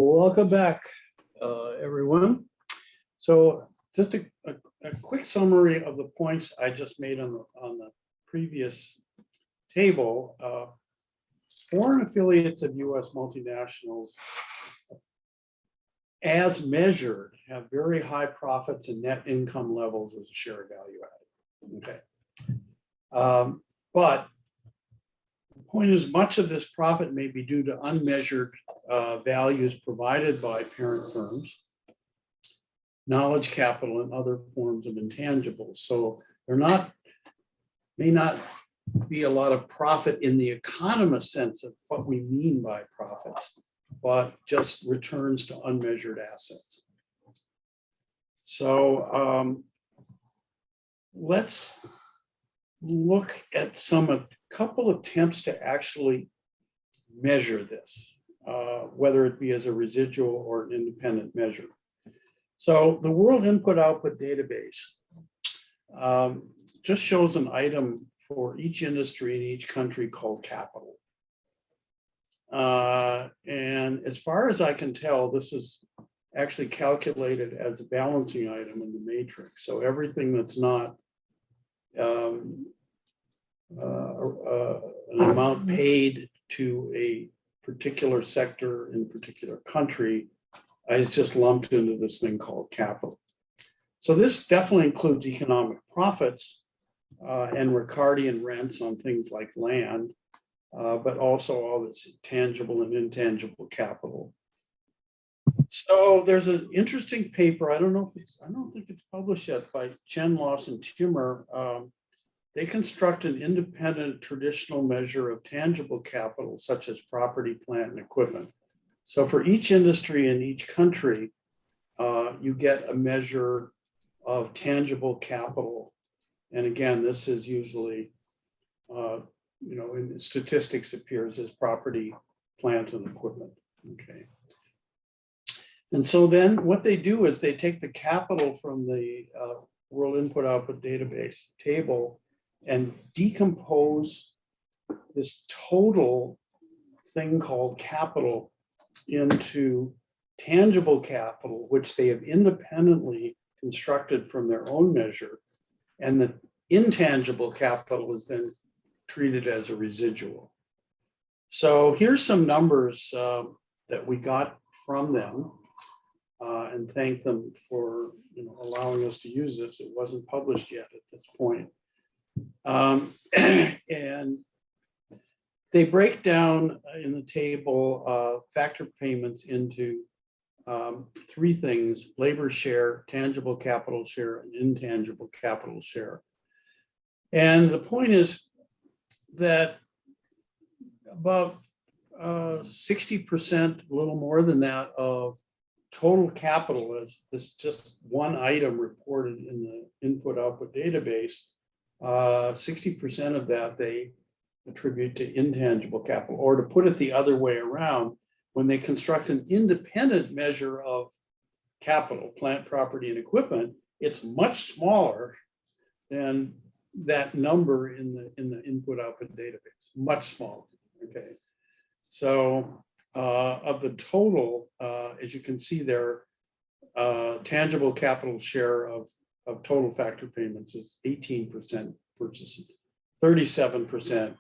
Welcome back, everyone. So just a quick summary of the points I just made on the previous table. Foreign affiliates of U.S. multinationals, as measured, have very high profits and net income levels as a share of value added. Okay. But the point is, much of this profit may be due to unmeasured values provided by parent firms, knowledge capital, and other forms of intangibles. So may not be a lot of profit in the economist sense of what we mean by profits, but just returns to unmeasured assets. So let's look at a couple attempts to actually measure this, whether it be as a residual or an independent measure. So the World Input-Output Database just shows an item for each industry in each country called capital. And as far as I can tell, this is actually calculated as a balancing item in the matrix. So everything that's not an amount paid to a particular sector in a particular country is just lumped into this thing called capital. So this definitely includes economic profits and Ricardian rents on things like land, but also all this tangible and intangible capital. So there's an interesting paper. I don't think it's published yet, by Chen, Loss, and Timmer. They construct an independent traditional measure of tangible capital, such as property, plant, and equipment. So for each industry in each country, you get a measure of tangible capital. And again, this is usually, in statistics appears as property, plant, and equipment. Okay. And so then what they do is they take the capital from the World Input-Output Database table and decompose this total thing called capital into tangible capital, which they have independently constructed from their own measure. And the intangible capital is then treated as a residual. So here's some numbers that we got from them, and thank them for allowing us to use this. It wasn't published yet at this point. And they break down in the table factor payments into three things: labor share, tangible capital share, and intangible capital share. And the point is that about 60%, a little more than that, of total capital is this just one item reported in the input-output database. 60% of that they attribute to intangible capital, or to put it the other way around, when they construct an independent measure of capital, plant, property, and equipment, it's much smaller than that number in the input-output database, much smaller. Okay, so of the total, as you can see there, tangible capital share of total factor payments is 18% versus 37%,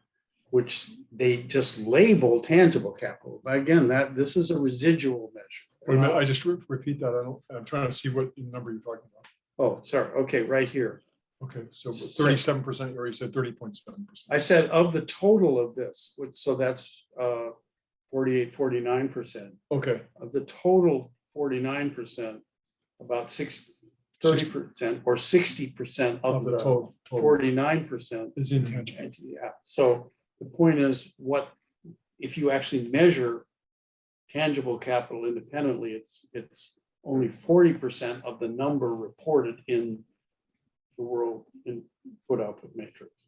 which they just label tangible capital. But again, this is a residual measure. Wait a minute, I just repeat that. I'm trying to see what number you're talking about. Oh, sorry. Okay, right here. Okay, so 37%, you already said 30.7%. I said of the total of this, so that's 49%. Okay. Of the total 49%, about 30% or 60% of the total 49% is intangible. Yeah. So the point is, if you actually measure tangible capital independently, it's only 40% of the number reported in the World Input-Output Matrix.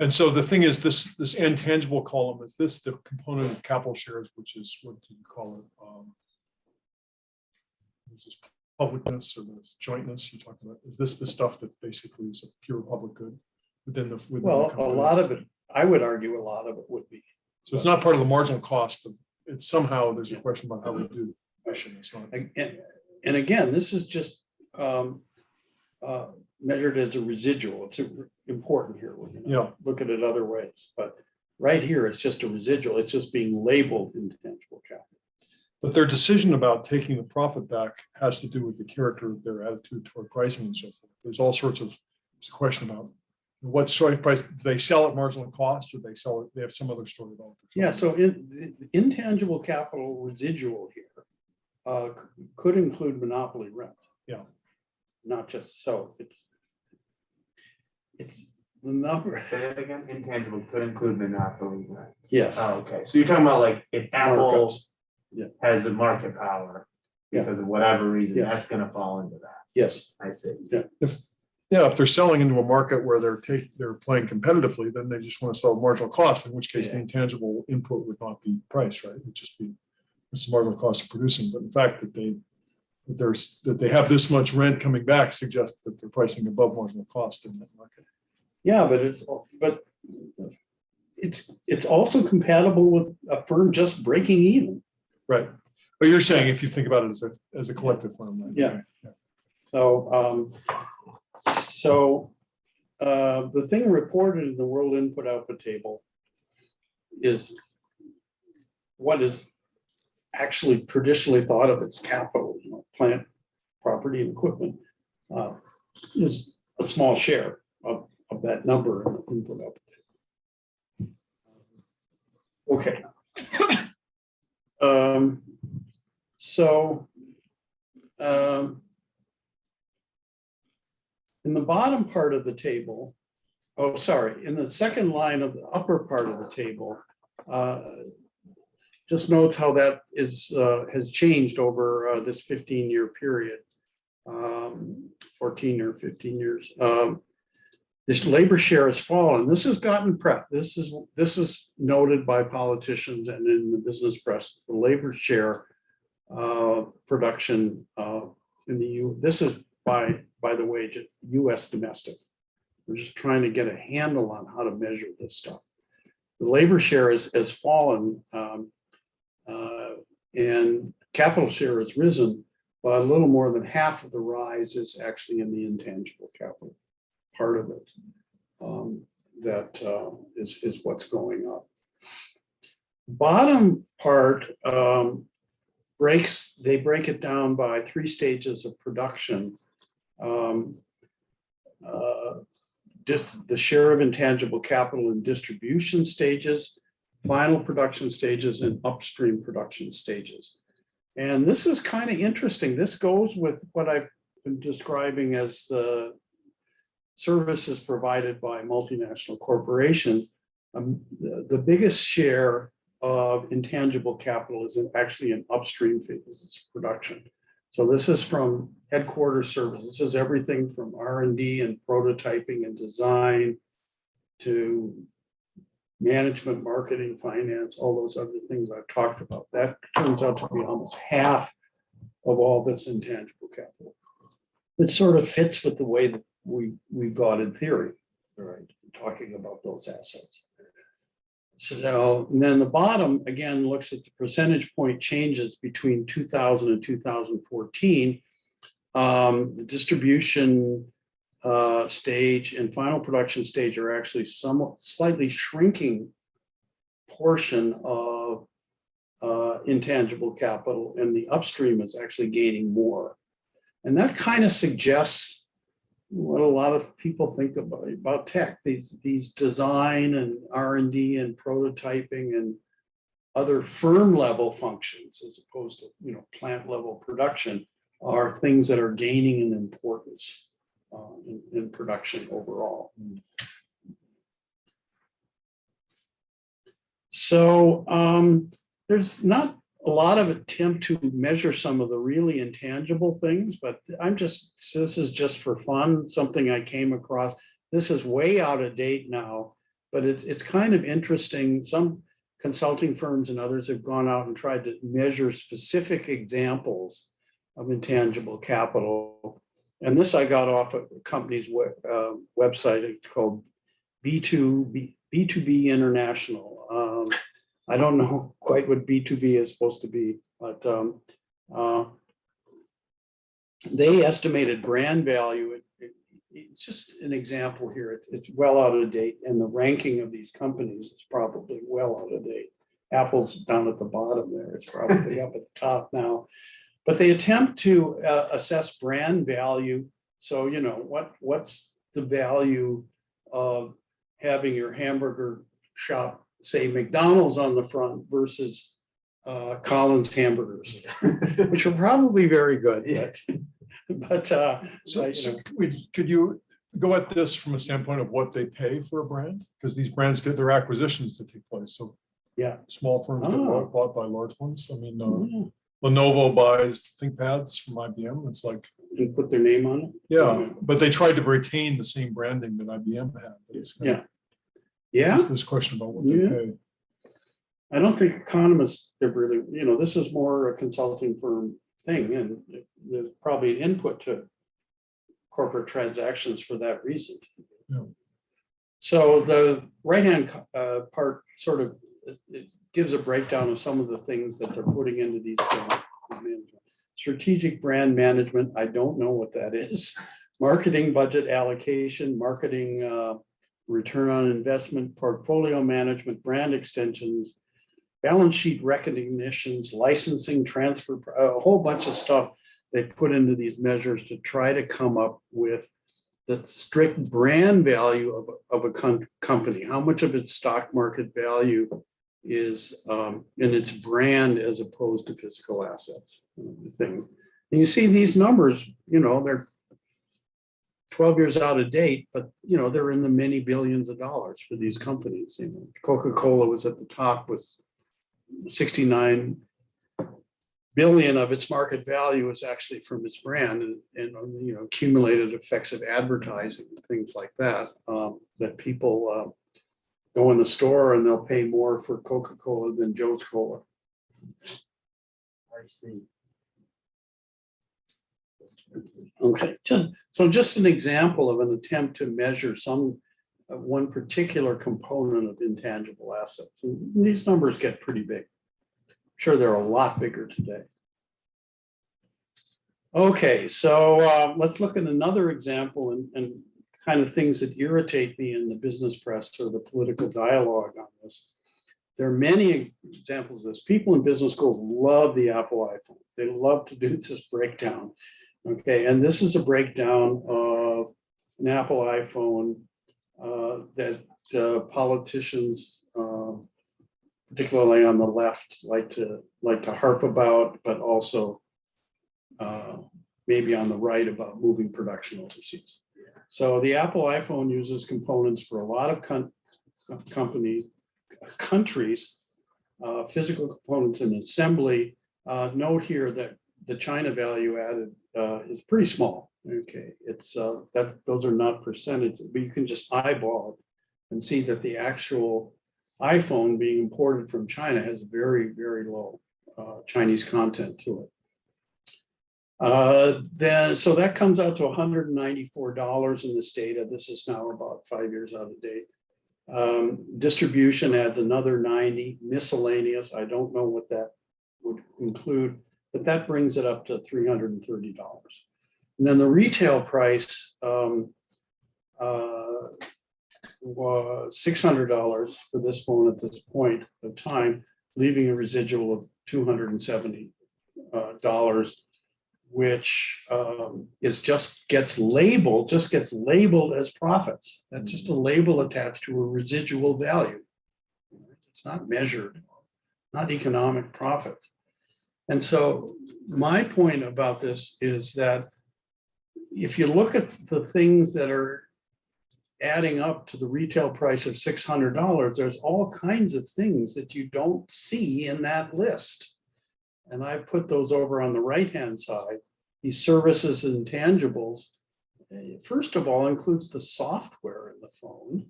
And so the thing is, this intangible column, is this the component of capital shares, which is, what do you call it? Is this publicness or this jointness you're talking about? Is this the stuff that basically is a pure public good within the Well, a lot of it, I would argue a lot of it would be. So it's not part of the marginal cost of it's somehow there's a question about how we do the mission. It's not. And again, this is just measured as a residual. It's important here. We're going to look at it other ways, but right here, it's just a residual. It's just being labeled intangible capital. But their decision about taking the profit back has to do with the character of their attitude toward pricing and so forth. There's all sorts of, there's a question about what sort of price, do they sell at marginal cost or they sell it, they have some other story about it. Yeah, so intangible capital residual here could include monopoly rent. Yeah. Not just, so it's the number. Say that again. Intangible could include monopoly rents. Yes. Oh, okay. So you're talking about like if Apple Yeah. has a market power because of whatever reason, Yeah. that's going to fall into that. Yes. I see. If they're selling into a market where they're playing competitively, then they just want to sell at marginal cost, in which case the intangible input would not be price, right? It would just be what's the marginal cost of producing. But the fact that they have this much rent coming back suggests that they're pricing above marginal cost in that market. Yeah, but it's also compatible with a firm just breaking even. Right. But you're saying if you think about it as a collective firm, right? Yeah. Okay. Yeah. So the thing reported in the World Input Output Table is what is actually traditionally thought of as capital, plant, property, and equipment, is a small share of that number in the input output table. Okay. In the bottom part of the table, in the second line of the upper part of the table, just note how that has changed over this 15-year period, 14 or 15 years. This labor share has fallen. This has gotten prep. This is noted by politicians and in the business press. The labor share production in the U. This is by the way, just U.S. domestic. We're just trying to get a handle on how to measure this stuff. The labor share has fallen, and capital share has risen, but a little more than half of the rise is actually in the intangible capital part of it. That is what's going up. Bottom part they break it down by 3 stages of production. The share of intangible capital in distribution stages, final production stages, and upstream production stages. And this is kind of interesting. This goes with what I've been describing as the services provided by multinational corporations. The biggest share of intangible capital is actually in upstream phases production. So this is from headquarters services. This is everything from R&D and prototyping and design to management, marketing, finance, all those other things I've talked about. That turns out to be almost half of all this intangible capital. It sort of fits with the way that we've got in theory, right? Talking about those assets. So, and then the bottom again looks at the percentage point changes between 2000 and 2014. The distribution stage and final production stage are actually somewhat slightly shrinking portion of intangible capital, and the upstream is actually gaining more. And that kind of suggests what a lot of people think about tech, these design and R&D and prototyping and other firm level functions, as opposed to plant level production, are things that are gaining in importance in production overall. So there's not a lot of attempt to measure some of the really intangible things, but this is just for fun, something I came across. This is way out of date now, but it's kind of interesting. Some consulting firms and others have gone out and tried to measure specific examples of intangible capital. And this I got off a company's website. It's called B2B International. I don't know quite what B2B is supposed to be, but they estimated brand value. It's just an example here. It's well out of date, and the ranking of these companies is probably well out of date. Apple's down at the bottom there. It's probably up at the top now. But they attempt to assess brand value. So, you know, what's the value of having your hamburger shop say McDonald's on the front versus Collins hamburgers, which are probably very good. But Could you go at this from a standpoint of what they pay for a brand? Because these brands get their acquisitions to take place. So yeah, small firms get Oh. bought by large ones. I mean, yeah. Lenovo buys ThinkPads from IBM. It's like, And put their name on it. yeah, but they tried to retain the same branding that IBM had. But it's kind of- Yeah. there's this question about what they Yeah. pay. I don't think economists have really, you know, this is more a consulting firm thing, and there's probably input to corporate transactions for that reason. Yeah. So the right-hand part sort of it gives a breakdown of some of the things that they're putting into these things. Strategic brand management, I don't know what that is. Marketing budget allocation, marketing return on investment, portfolio management, brand extensions, balance sheet recognitions, licensing, transfer, a whole bunch of stuff they put into these measures to try to come up with the strict brand value of a company. How much of its stock market value is in its brand as opposed to physical assets. Thing. And you see these numbers, you know, they're 12 years out of date, but you know, they're in the many billions of dollars for these companies. You know, Coca-Cola was at the top with 69 billion of its market value is actually from its brand, and you know, accumulated effects of advertising and things like that. That people go in the store and they'll pay more for Coca-Cola than Joe's Cola. I see. Okay, just an example of an attempt to measure one particular component of intangible assets. And these numbers get pretty big. I'm sure they're a lot bigger today. Okay, so let's look at another example and kind of things that irritate me in the business press or the political dialogue on this. There are many examples of this. People in business schools love the Apple iPhone. They love to do this breakdown. Okay, and this is a breakdown of an Apple iPhone that politicians, particularly on the left, like to harp about, but also maybe on the right about moving production overseas. So the Apple iPhone uses components for a lot of countries, physical components and assembly. Note here that the China value added is pretty small. Okay, it's those are not percentages, but you can just eyeball it and see that the actual iPhone being imported from China has very, very low Chinese content to it. So that comes out to $194 in this data. This is now about 5 years out of date. Distribution adds another 90. Miscellaneous, I don't know what that would include, but that brings it up to $330. And then the retail price was $600 for this phone at this point of time, leaving a residual of $270, which gets labeled as profits. That's just a label attached to a residual value. It's not measured, not economic profits. And so my point about this is that if you look at the things that are adding up to the retail price of $600, there's all kinds of things that you don't see in that list. And I put those over on the right-hand side. These services and intangibles, first of all, includes the software in the phone,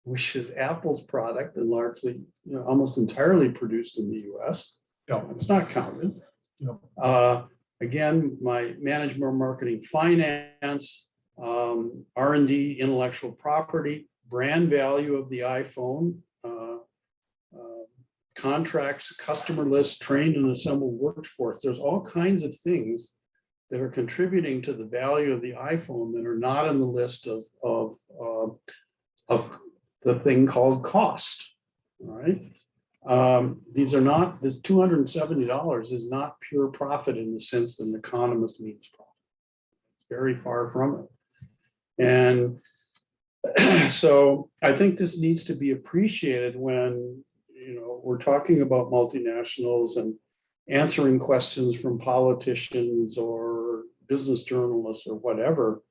which is Apple's product and largely, you know, almost entirely produced in the US. Yeah. It's not counted. Yeah. Again, my management, marketing, finance, R&D, intellectual property, brand value of the iPhone, contracts, customer lists, trained and assembled workforce. There's all kinds of things that are contributing to the value of the iPhone that are not in the list of the thing called cost. All right. These are not, this $270 is not pure profit in the sense that an economist means profit. It's very far from it. And so I think this needs to be appreciated when, we're talking about multinationals and answering questions from politicians or business journalists or whatever,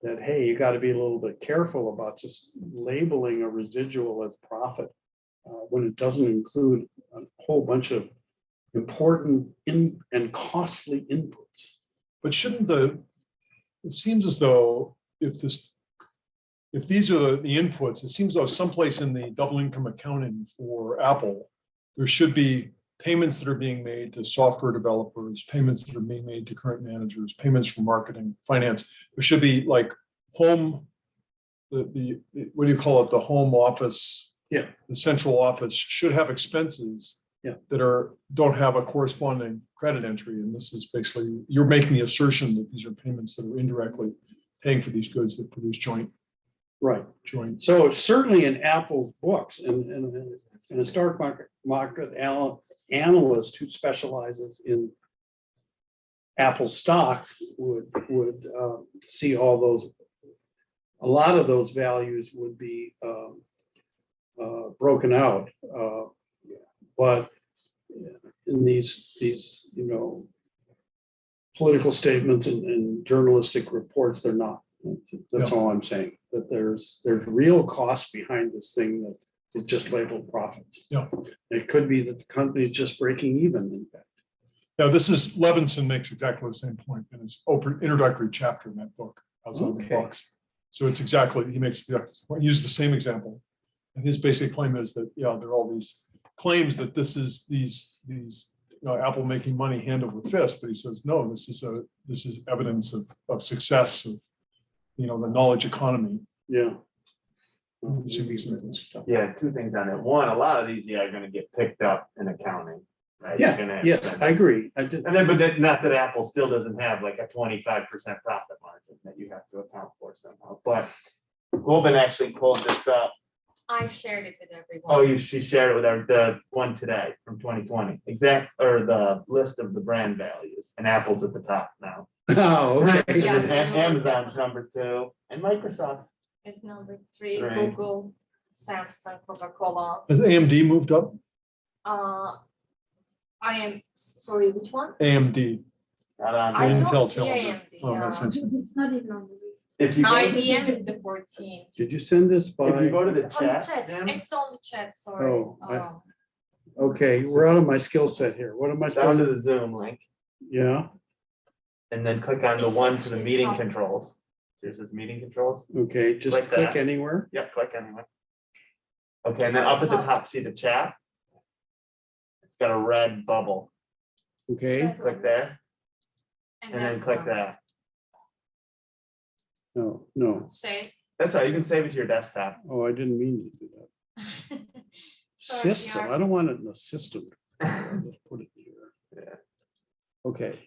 that, hey, you got to be a little bit careful about just labeling a residual as profit when it doesn't include a whole bunch of important and costly inputs. But shouldn't it seems as though if these are the inputs, it seems though someplace in the double income accounting for Apple, there should be payments that are being made to software developers, payments that are being made to current managers, payments for marketing, finance. There should be like home, the what do you call it? The home office. Yeah. The central office should have expenses that don't have a corresponding credit entry. And this is basically, you're making the assertion that these are payments that are indirectly paying for these goods that produce joint. Right. So certainly in Apple's books and a stock market analyst who specializes in Apple stock would see all those. A lot of those values would be broken out, but in these political statements and journalistic reports, they're not. That's all I'm saying. That there's real cost behind this thing that is just labeled profits. Yeah, it could be that the company is just breaking even. In fact, now this is Levinson makes exactly the same point in his introductory chapter in that book outside the box. So it's exactly, he makes he used the same example, and his basic claim is that there are all these claims that this is these Apple making money hand over fist, but he says no, this is evidence of success of the knowledge economy. Yeah. Yeah, two things on it. One, a lot of these are going to get picked up in accounting, right? Yeah. Yes, I agree. I did. And then, but not that Apple still doesn't have like a 25% profit margin that you have to account for somehow. But Goldman actually pulled this up. I shared it with everyone. Oh, she shared it with the one today from 2020, or the list of the brand values, and Apple's at the top now. Oh, okay. Yeah, And so I know Amazon's it's number 2, and Microsoft. It's number 3, Right. Google, Samsung, Coca-Cola. Has AMD moved up? I am sorry, which one? AMD. Not on I there. Intel don't see Challenger. AMD. Oh, that's interesting. It's not even on the list. If you go, IBM is the 14th. Did you send this by? if you go to the It's on the chat, chat. Jim, It's on the chat, sorry. Oh, Okay, we're out of my skill set here. What am I down supposed to to? the Zoom link, Yeah. and then click on the It's one to the actually meeting top. controls. Here's this meeting controls. Okay, just Like click that. anywhere. Yep, click anywhere. Okay, and It's then on up the at the top. top, see the chat? It's got a red bubble. Okay. Click there, and then that click one. that. No. Say. That's right, you can save it to your desktop. Oh, I didn't mean to do that. Sorry, System. PR. I don't want it in the system. I'll just put it here. Yeah. Okay.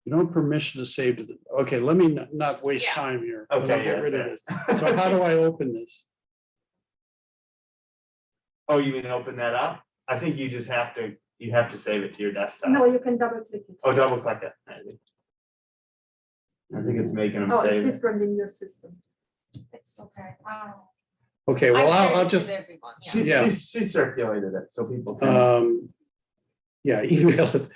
You don't have permission to save to the, okay, let me not waste Yeah. time here. Let me Okay, Get yeah, rid of fair. this. So how do I open this? Oh, you mean open that up? I think you just have to save it to your desktop. No, you can double click it. Oh, double click it. Maybe. I think it's making them Oh, it's save it. different in your system. It's okay. Wow. Okay, I well, shared I'll it just, with everyone. Yeah. She Yeah. she circulated it so people can. yeah, email it.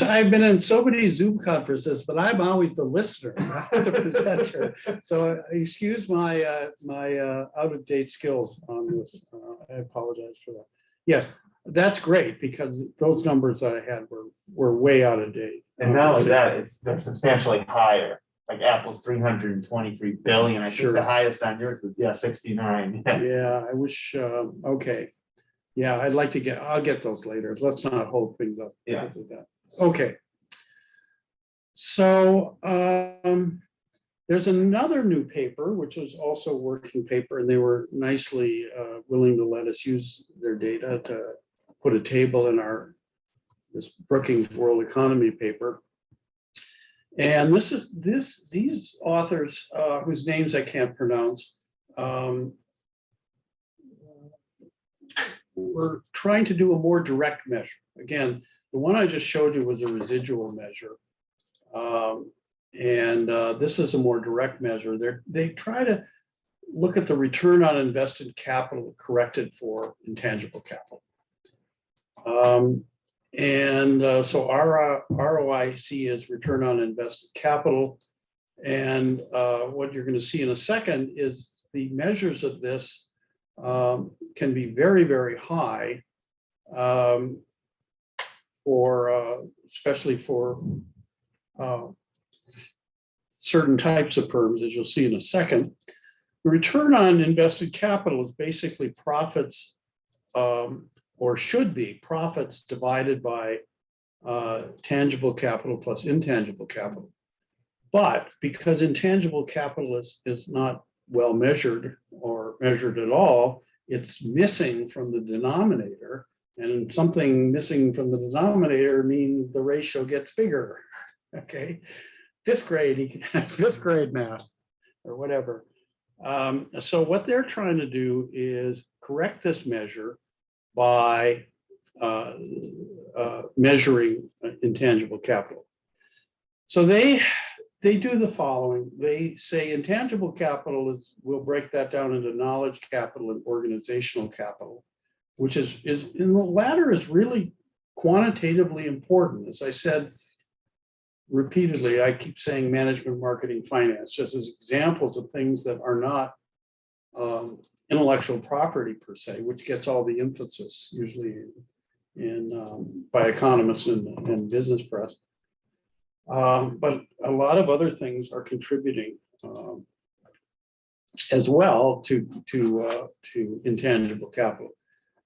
I've been in so many Zoom conferences, but I'm always the listener, not the presenter. So excuse my out of date skills on this. I apologize for that. Yes, that's great because those numbers that I had were way out of date. And not only that, they're substantially higher. Like Apple's 323 billion. I think Sure. the highest on yours was 69. Yeah, I wish, okay. Yeah, I'll get those later. Let's not hold things up. Yeah. because of that. Okay. So, There's another new paper, which was also a working paper, and they were nicely willing to let us use their data to put a table in this Brookings World Economy paper. And these authors, whose names I can't pronounce, we're trying to do a more direct measure. Again, the one I just showed you was a residual measure. This is a more direct measure. They try to look at the return on invested capital corrected for intangible capital. So our ROIC is return on invested capital. And what you're going to see in a second is the measures of this can be very, very high especially for certain types of firms, as you'll see in a second. The return on invested capital is basically profits, or should be profits divided by tangible capital plus intangible capital. But because intangible capital is not well measured or measured at all, it's missing from the denominator. And something missing from the denominator means the ratio gets bigger. Okay, fifth grade math or whatever. So what they're trying to do is correct this measure by measuring intangible capital. So they do the following. They say intangible capital we'll break that down into knowledge capital and organizational capital, which is in the latter is really quantitatively important. As I said repeatedly, I keep saying management, marketing, finance, just as examples of things that are not intellectual property per se, which gets all the emphasis usually by economists and business press. But a lot of other things are contributing as well to intangible capital.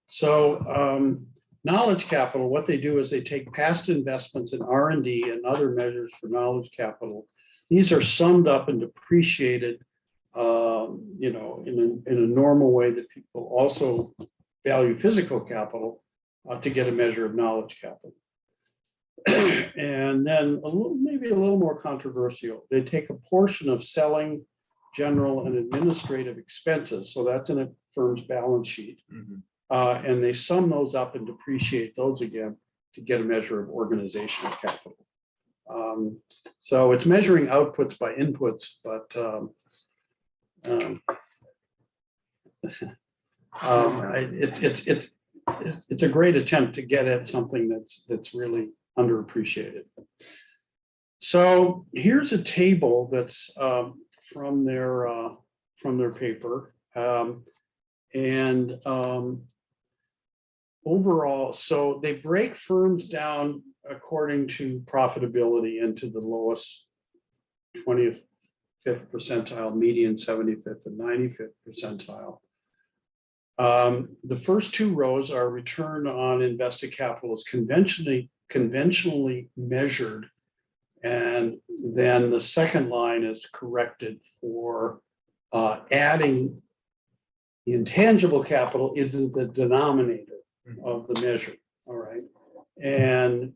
So knowledge capital, what they do is they take past investments in R&D and other measures for knowledge capital. These are summed up and depreciated, in a normal way that people also value physical capital to get a measure of knowledge capital. And then maybe a little more controversial, they take a portion of selling, general, and administrative expenses. So that's in a firm's balance sheet. And they sum those up and depreciate those again to get a measure of organizational capital. So it's measuring outputs by inputs, but it's a great attempt to get at something that's really underappreciated. So here's a table that's from their paper, and overall, so they break firms down according to profitability into the lowest 25th percentile, median 75th, and 95th percentile. The first two rows are return on invested capital is conventionally measured, and then the second line is corrected for adding the intangible capital into the denominator of the measure. All right, and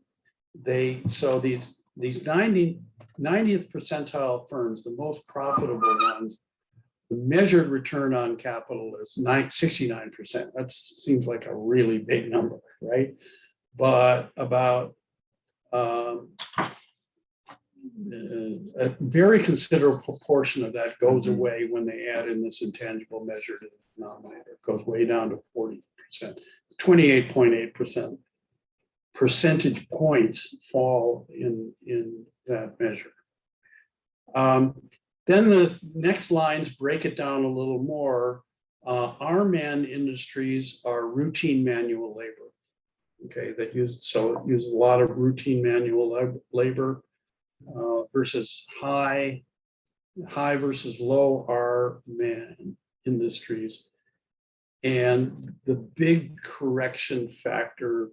so these 90th percentile firms, the most profitable ones, the measured return on capital is 69%. That seems like a really big number, right? But about a very considerable proportion of that goes away when they add in this intangible measure to the denominator. It goes way down to 40%. 28.8% percentage points fall in that measure. Then the next lines break it down a little more. Our man industries are routine manual labor. Okay, it uses a lot of routine manual labor versus high versus low R man industries. And the big correction factor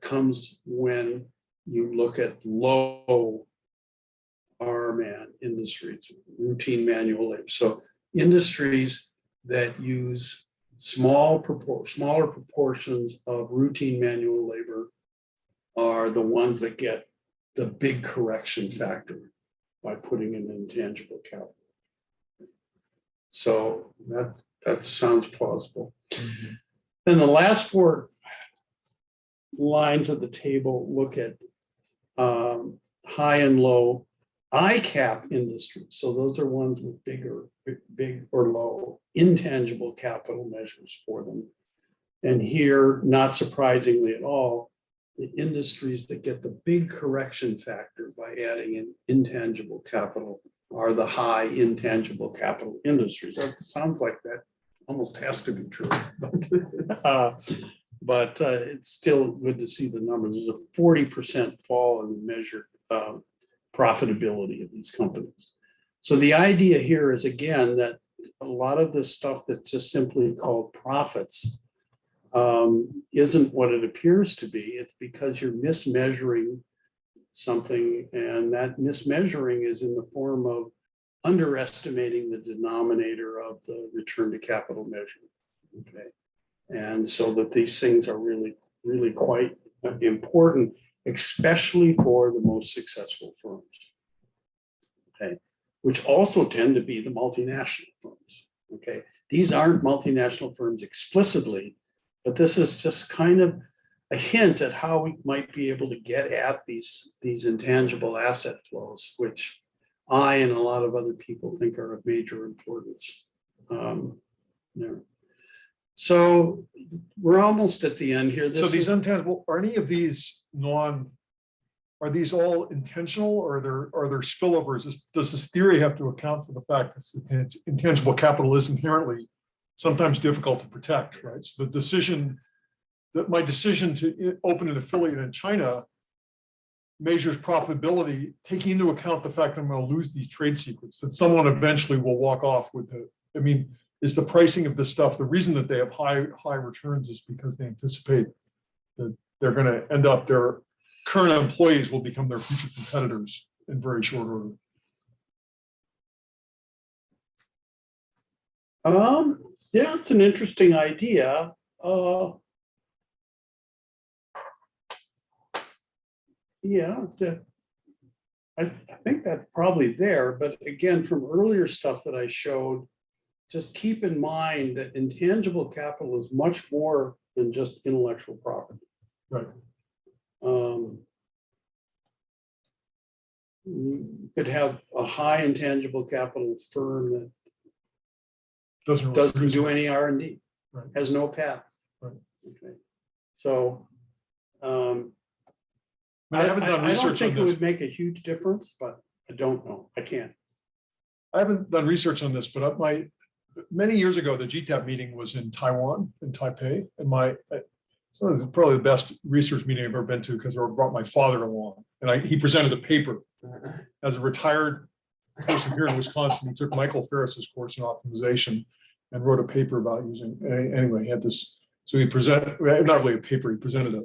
comes when you look at low RMAN industries, routine manual labor. So industries that use smaller proportions of routine manual labor are the ones that get the big correction factor by putting in intangible capital. So that sounds plausible. Then the last four lines of the table look at high and low ICAP industries. So those are ones with big or low intangible capital measures for them. And here, not surprisingly at all, the industries that get the big correction factor by adding in intangible capital are the high intangible capital industries. That sounds like that almost has to be true. But it's still good to see the numbers. There's a 40% fall in the measured profitability of these companies. So the idea here is, again, that a lot of this stuff that's just simply called profits isn't what it appears to be. It's because you're mismeasuring something, and that mismeasuring is in the form of underestimating the denominator of the return to capital measure. Okay. And so that these things are really, really quite important, especially for the most successful firms. Okay. Which also tend to be the multinational firms. Okay. These aren't multinational firms explicitly, but this is just kind of a hint at how we might be able to get at these intangible asset flows, which I and a lot of other people think are of major importance. So we're almost at the end here. So these intangible, are any of these are these all intentional, or are there spillovers? Does this theory have to account for the fact that intangible capital is inherently sometimes difficult to protect, right? So my decision to open an affiliate in China measures profitability, taking into account the fact I'm going to lose these trade secrets, that someone eventually will walk off with it. I mean, is the pricing of this stuff, the reason that they have high returns is because they anticipate that they're going to end up, their current employees will become their future competitors in very short order. Yeah, it's an interesting idea. Yeah, I think that's probably there, but again, from earlier stuff that I showed, just keep in mind that intangible capital is much more than just intellectual property. Right. You could have a high intangible capital firm that Doesn't do any R&D, Right. has no path. Right. Okay. So I haven't done I don't research think on it this. would make a huge difference, but I don't know. I can't. I haven't done research on this, but many years ago, the GTAP meeting was in Taiwan, in Taipei, and so probably the best research meeting I've ever been to, because I brought my father along, and he presented a paper as a retired person here in Wisconsin. He took Michael Ferris's course in optimization and wrote a paper about using. Anyway, he had this. So he presented not really a paper. He presented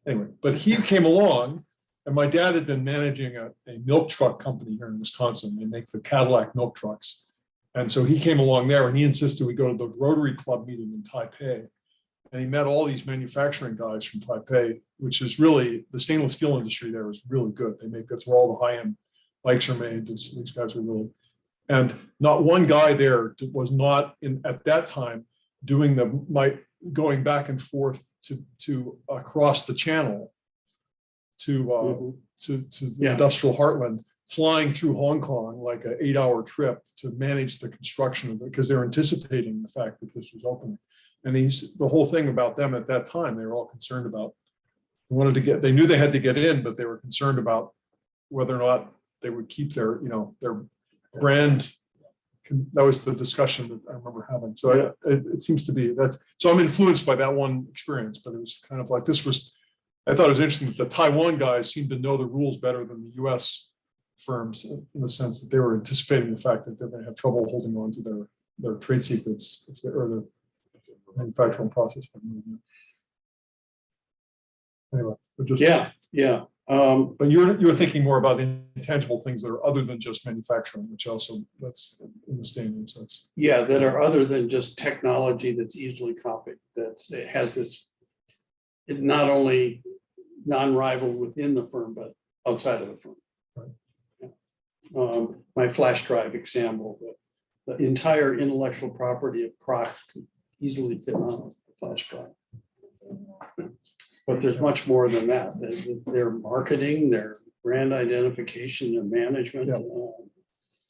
anyway. But he came along, and my dad had been managing a milk truck company here in Wisconsin. They make the Cadillac milk trucks. And so he came along there, and he insisted we go to the Rotary Club meeting in Taipei. And he met all these manufacturing guys from Taipei, which is really, the stainless steel industry there is really good. That's where all the high-end bikes are made. These guys are really, and not one guy there was not at that time doing going back and forth to across the channel to the industrial heartland, flying through Hong Kong like an 8-hour trip to manage the construction of it, because they're anticipating the fact that this was opening. And the whole thing about them at that time, they were all concerned about, they knew they had to get in, but they were concerned about whether or not they would keep their brand. That was the discussion that I remember having. So it seems to be that. So I'm influenced by that one experience, but it was kind of like I thought it was interesting that the Taiwan guys seemed to know the rules better than the US firms, in the sense that they were anticipating the fact that they're going to have trouble holding on to their trade secrets or their manufacturing process. Anyway, Yeah. But you're thinking more about intangible things that are other than just manufacturing, which also, that's in the standards, that's. Yeah, that are other than just technology that's easily copied, that it has this, it not only non-rival within the firm, but outside of the firm. My flash drive example, the entire intellectual property of Crocs could easily fit on a flash drive. But there's much more than that. Their marketing, their brand identification, their management. Yeah.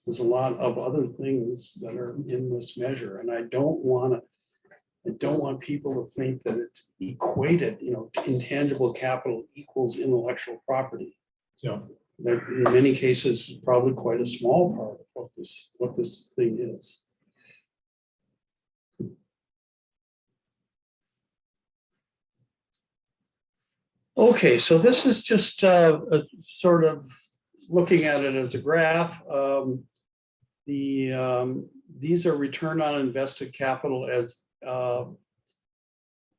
There's a lot of other things that are in this measure, and I don't want people to think that it's equated, intangible capital equals intellectual property. Yeah. That in many cases, probably quite a small part of what this thing is. Okay, so this is just a sort of looking at it as a graph. These are return on invested capital as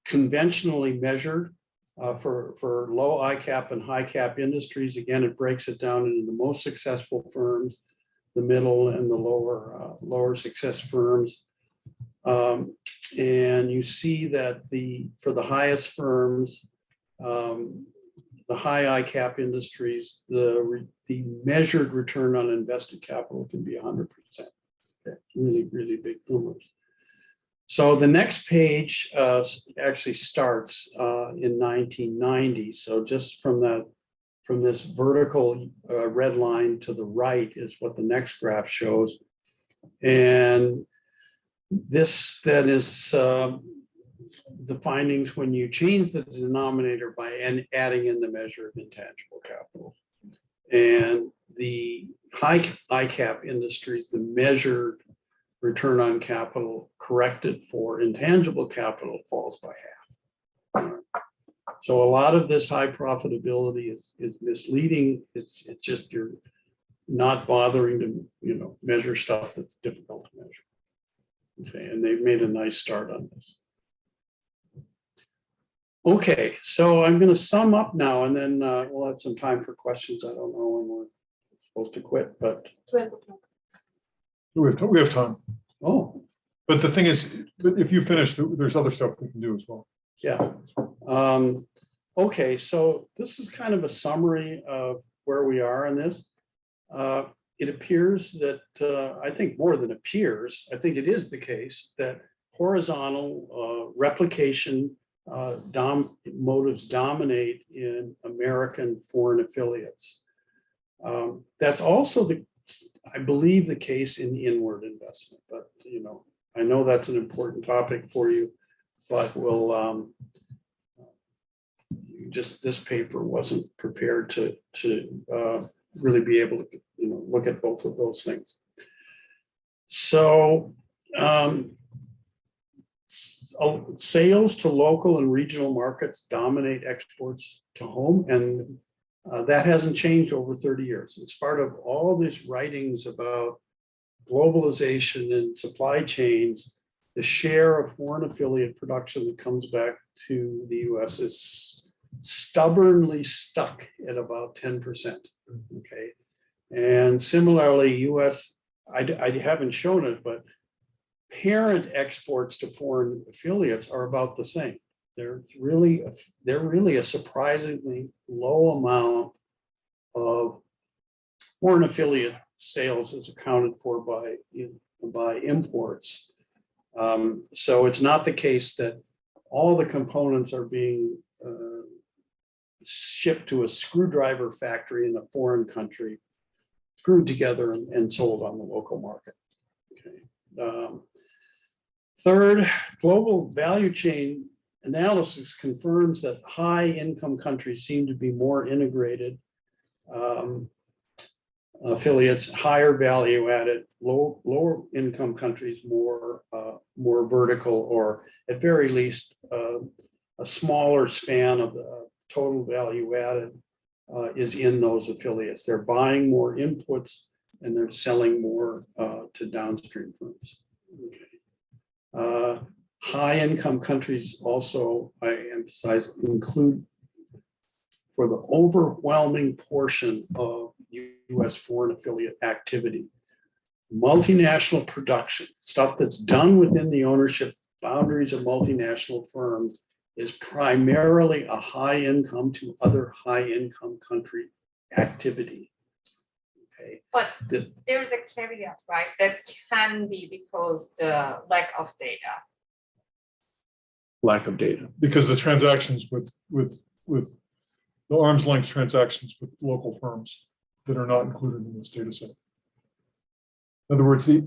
conventionally measured for low ICAP and high cap industries. Again, it breaks it down into the most successful firms, the middle and the lower success firms. And you see that for the highest firms, the high ICAP industries, the measured return on invested capital can be 100%. Really, really big numbers. So the next page actually starts in 1990. So just from this vertical red line to the right is what the next graph shows. And this then is the findings when you change the denominator by adding in the measure of intangible capital. And the high ICAP industries, the measured return on capital corrected for intangible capital falls by half. So a lot of this high profitability is misleading. It's just you're not bothering to measure stuff that's difficult to measure. Okay, and they've made a nice start on this. Okay, so I'm going to sum up now, and then we'll have some time for questions. I don't know when we're supposed to quit, but 12 o'clock. We have time. oh, But the thing is, if you finish, there's other stuff we can do as well. yeah. Okay, so this is kind of a summary of where we are in this. It appears that, I think more than appears, I think it is the case that horizontal replication motives dominate in American foreign affiliates. That's also I believe the case in inward investment, but I know that's an important topic for you, but we'll this paper wasn't prepared to really be able to look at both of those things. So sales to local and regional markets dominate exports to home, and that hasn't changed over 30 years. It's part of all these writings about globalization and supply chains. The share of foreign affiliate production that comes back to the US is stubbornly stuck at about 10%. Okay. And similarly, US, I haven't shown it, but parent exports to foreign affiliates are about the same. They're really a surprisingly low amount of foreign affiliate sales is accounted for by imports. So it's not the case that all the components are being shipped to a screwdriver factory in a foreign country, screwed together and sold on the local market. Okay. Third, global value chain analysis confirms that high income countries seem to be more integrated affiliates, higher value added, lower income countries more vertical, or at very least a smaller span of the total value added is in those affiliates. They're buying more inputs and they're selling more to downstream firms. Okay. High income countries also, I emphasize, include for the overwhelming portion of US foreign affiliate activity. Multinational production, stuff that's done within the ownership boundaries of multinational firms, is primarily a high income to other high income country activity. Okay. But The- there's a caveat, right? That can be because the lack of data. Lack of data. Because the transactions with the arm's length transactions with local firms that are not included in this data set. In other words, the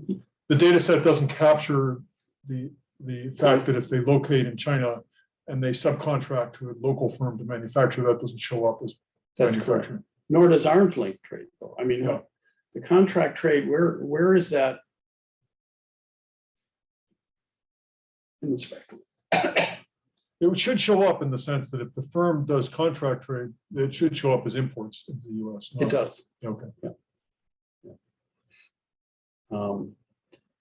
data set doesn't capture the fact that if they locate in China and they subcontract to a local firm to manufacture, that doesn't show up as That's manufacturing. Nor does arm's length trade though. I mean, Yeah. the contract trade, where is that? In the spectrum. It should show up in the sense that if the firm does contract trade, it should show up as imports into the US. It does. Okay.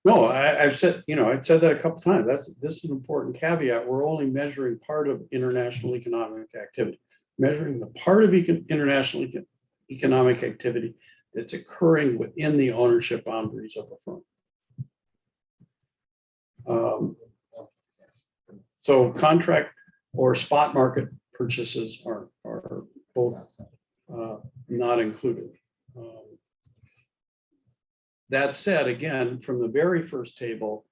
No, I've said, I've said that a couple times. This is an important caveat. We're only measuring part of international economic activity, measuring the part of international economic activity that's occurring within the ownership boundaries of a firm. So contract or spot market purchases are both not included. That said, again, from the very first table,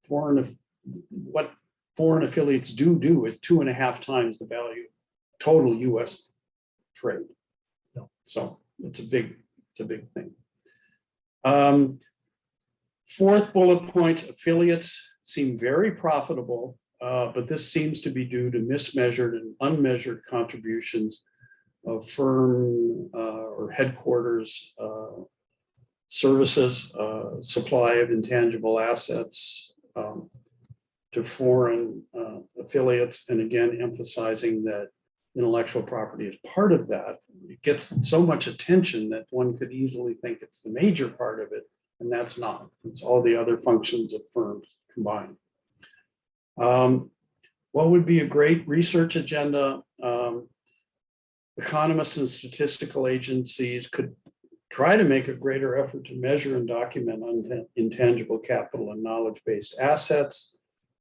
what foreign affiliates do is 2.5 times the value total US trade. So it's a big thing. Fourth bullet point, affiliates seem very profitable, but this seems to be due to mismeasured and unmeasured contributions of firm or headquarters services, supply of intangible assets to foreign affiliates. And again, emphasizing that intellectual property is part of that. It gets so much attention that one could easily think it's the major part of it, and that's not. It's all the other functions of firms combined. What would be a great research agenda? Economists and statistical agencies could try to make a greater effort to measure and document intangible capital and knowledge-based assets.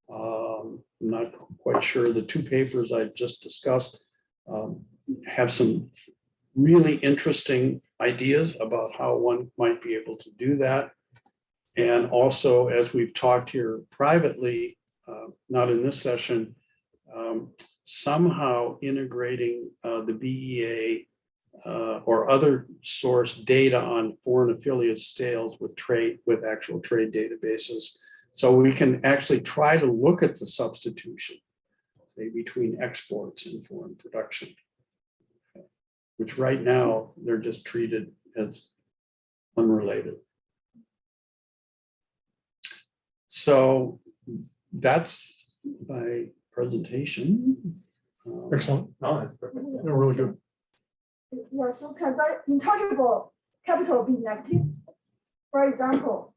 I'm not quite sure. The 2 papers I just discussed have some really interesting ideas about how one might be able to do that. And also, as we've talked here privately, not in this session, somehow integrating the BEA or other source data on foreign affiliate sales with actual trade databases. So we can actually try to look at the substitution, say, between exports and foreign production, which right now they're just treated as unrelated. So that's my presentation. Excellent. No, that's perfect. Yeah, really good. Yeah, so can the intangible capital be negative? For example,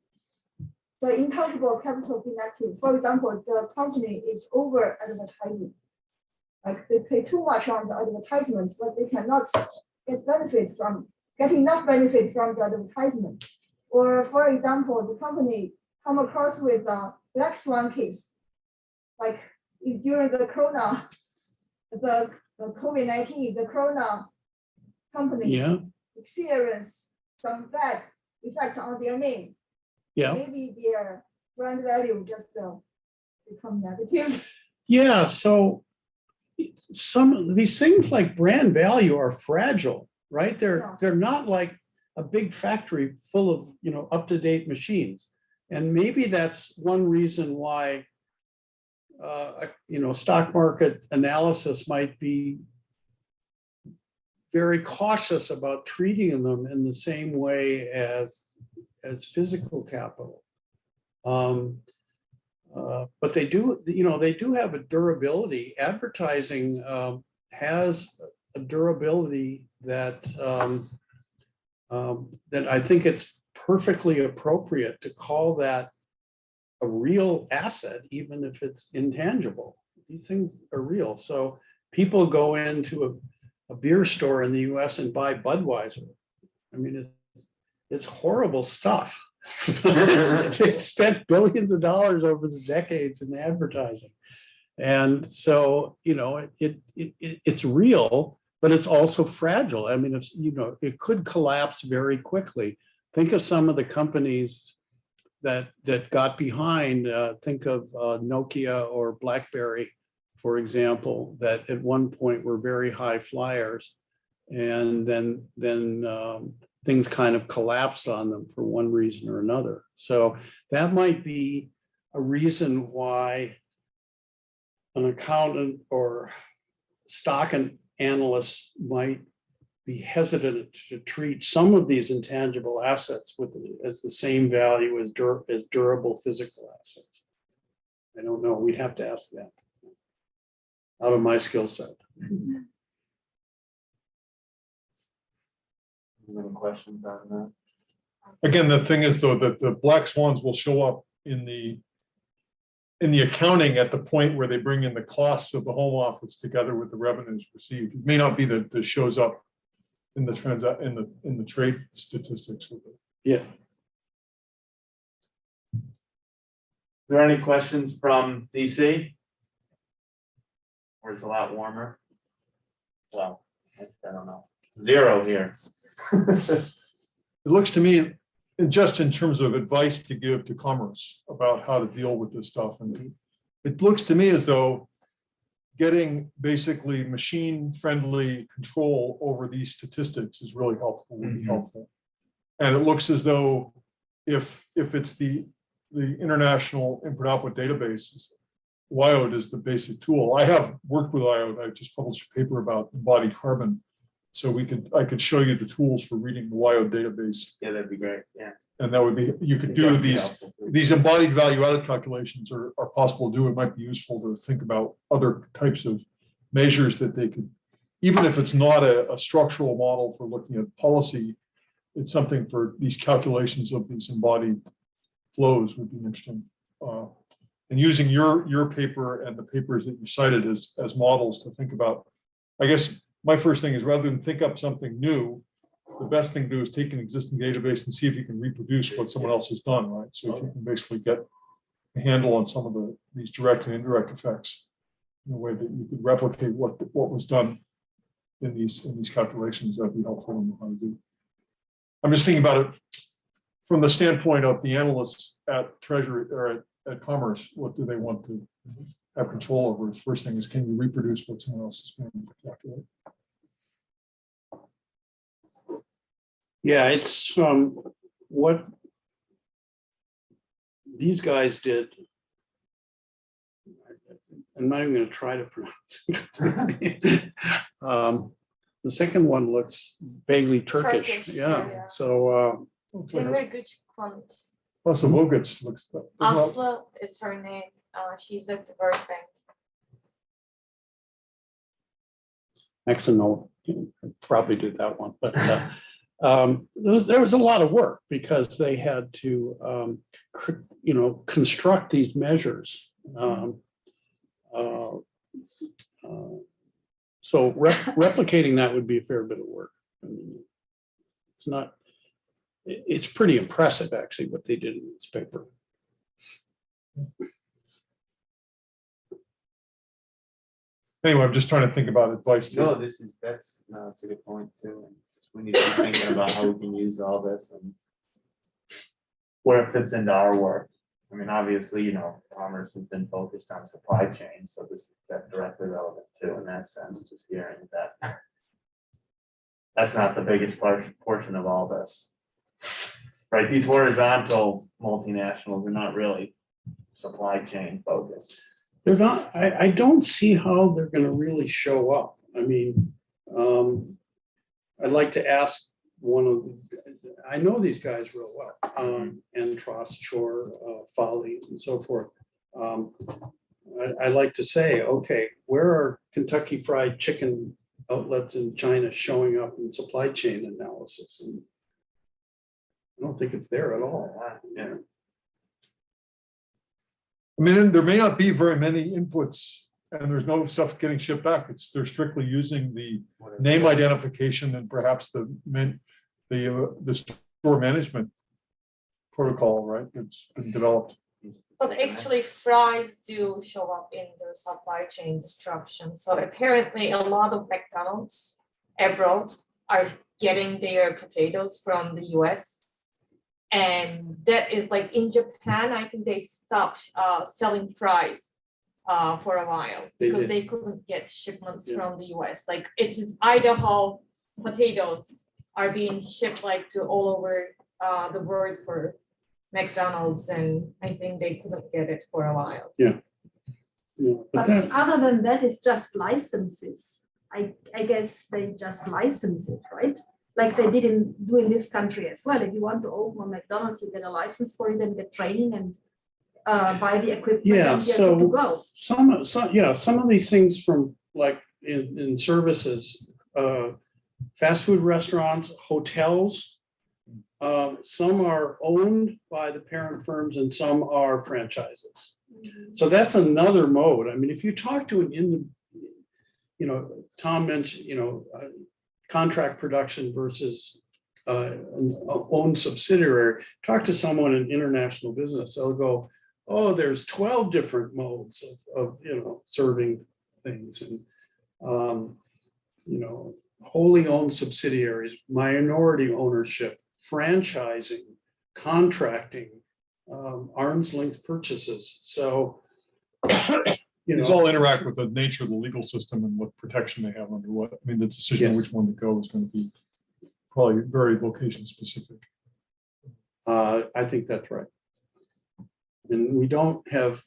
the intangible capital be negative. For example, the company is over advertising. Like they pay too much on the advertisements, but they cannot get enough benefit from the advertisement. Or for example, the company come across with a black swan case, like during the corona, the COVID-19, the corona company Yeah, experience some bad effect on their name. yeah. Maybe their brand value just become negative. Yeah, so some of these things like brand value are fragile, right? They're not like a big factory full of up-to-date machines. And maybe that's one reason why stock market analysis might be very cautious about treating them in the same way as physical capital. But they do have a durability. Advertising has a durability that I think it's perfectly appropriate to call that a real asset, even if it's intangible. These things are real. So people go into a beer store in the US and buy Budweiser. I mean, it's horrible stuff. They've spent billions of dollars over the decades in advertising. And so, you know, it's real, but it's also fragile. I mean, it's, you know, it could collapse very quickly. Think of some of the companies that got behind, think of Nokia or BlackBerry, for example, that at one point were very high flyers. And then things kind of collapsed on them for one reason or another. So that might be a reason why an accountant or stock analyst might be hesitant to treat some of these intangible assets as the same value as durable physical assets. I don't know. We'd have to ask that. Out of my skill set. Any questions on that? Again, the thing is though, that the black swans will show up in the accounting at the point where they bring in the costs of the home office together with the revenues received. It may not be that this shows up in the in the trade statistics with it. Yeah. Are there any questions from DC? Where it's a lot warmer? Well, I don't know. 0 here. It looks to me, and just in terms of advice to give to commerce about how to deal with this stuff, and it looks to me as though getting basically machine-friendly control over these statistics is really helpful, would be helpful. And it looks as though if it's the international input output databases, WIOD is the basic tool. I have worked with WIOD. I just published a paper about embodied carbon. So I could show you the tools for reading the WIOD database. Yeah, that'd be great. Yeah. And that would be, you could do That'd be these helpful, too. these embodied value added calculations are possible to do. It might be useful to think about other types of measures that they could, even if it's not a structural model for looking at policy, it's something for these calculations of these embodied flows would be interesting. And using your paper and the papers that you cited as models to think about, I guess my first thing is rather than think up something new, the best thing to do is take an existing database and see if you can reproduce what someone else has done, right? So if you can basically get a handle on some of these direct and indirect effects in a way that you could replicate what was done in these calculations, that'd be helpful in how to do. I'm just thinking about it from the standpoint of the analysts at Treasury or at Commerce. What do they want to have control over? The first thing is, can you reproduce what someone else is going to calculate? Yeah, it's what these guys did. I'm not even going to try to pronounce it. The second one looks vaguely Turkish. Yeah. So It's They're like very good quant. Plus, Vogels looks. Asla is her name. She's at the World Bank. actually, no, I'd probably do that one, but there was a lot of work because they had to, construct these measures. So replicating that would be a fair bit of work. I mean, it's not, it's pretty impressive actually what they did in this paper. Anyway, I'm just trying to think about advice. No, that's a good point too. And we need to be thinking about how we can use all this and where it fits into our work. I mean, obviously, commerce has been focused on supply chain, so this is directly relevant too in that sense, just hearing that. That's not the biggest portion of all this. Right, these horizontal multinationals are not really supply chain focused. They're not, I don't see how they're going to really show up. I mean, I'd like to ask one of, I know these guys real well, Entros, Chor, Folly, and so forth. I like to say, okay, where are Kentucky Fried Chicken outlets in China showing up in supply chain analysis? And I don't think it's there at all. Yeah. I mean, there may not be very many inputs and there's no stuff getting shipped back. They're strictly using the Whatever. name identification and perhaps the store management protocol, right? It's been developed. But actually fries do show up in the supply chain disruption. So apparently a lot of McDonald's abroad are getting their potatoes from the US. And that is like in Japan, I think they stopped selling fries for a while They because did. they couldn't get shipments Yeah. from the US. Like it's Idaho potatoes are being shipped like to all over the world for McDonald's, and I think they couldn't get it for a while. Yeah, But but that, other than that, it's just licenses. I guess they just license it, right? Like they didn't do in this country as well. If you want to open a McDonald's, you get a license for it and get training and buy the equipment. Yeah, and you're good to so- go. some of these things from like in services, fast food restaurants, hotels. Some are owned by the parent firms and some are franchises. So that's another mode. I mean, if you talk to Tom mentioned, contract production versus an owned subsidiary, talk to someone in international business, they'll go, oh, there's 12 different modes of serving things. And, wholly owned subsidiaries, minority ownership, franchising, contracting, arm's length purchases. So, These all interact with the nature of the legal system and what protection they have under what. I mean, the decision on Yes. which one to go is going to be probably very location specific. I think that's right. And we don't have,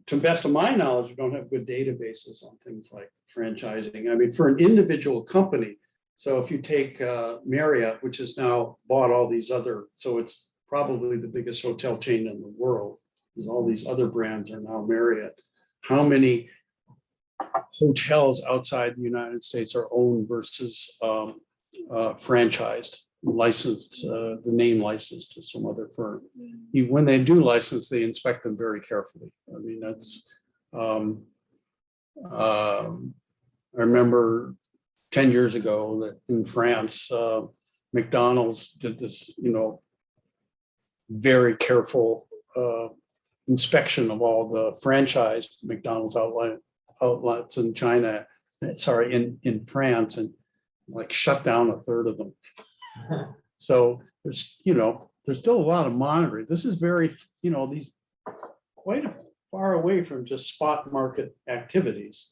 to the best of my knowledge, we don't have good databases on things like franchising. I mean, for an individual company, so if you take Marriott, which has now bought all these other, so it's probably the biggest hotel chain in the world, because all these other brands are now Marriott. How many hotels outside the United States are owned versus franchised, licensed, the name licensed to some other firm? When they do license, they inspect them very carefully. I mean, that's, I remember 10 years ago that in France, McDonald's did this, very careful inspection of all the franchised McDonald's outlets in China, in France, and like shut down a third of them. So there's still a lot of monitoring. This is very, these quite far away from just spot market activities.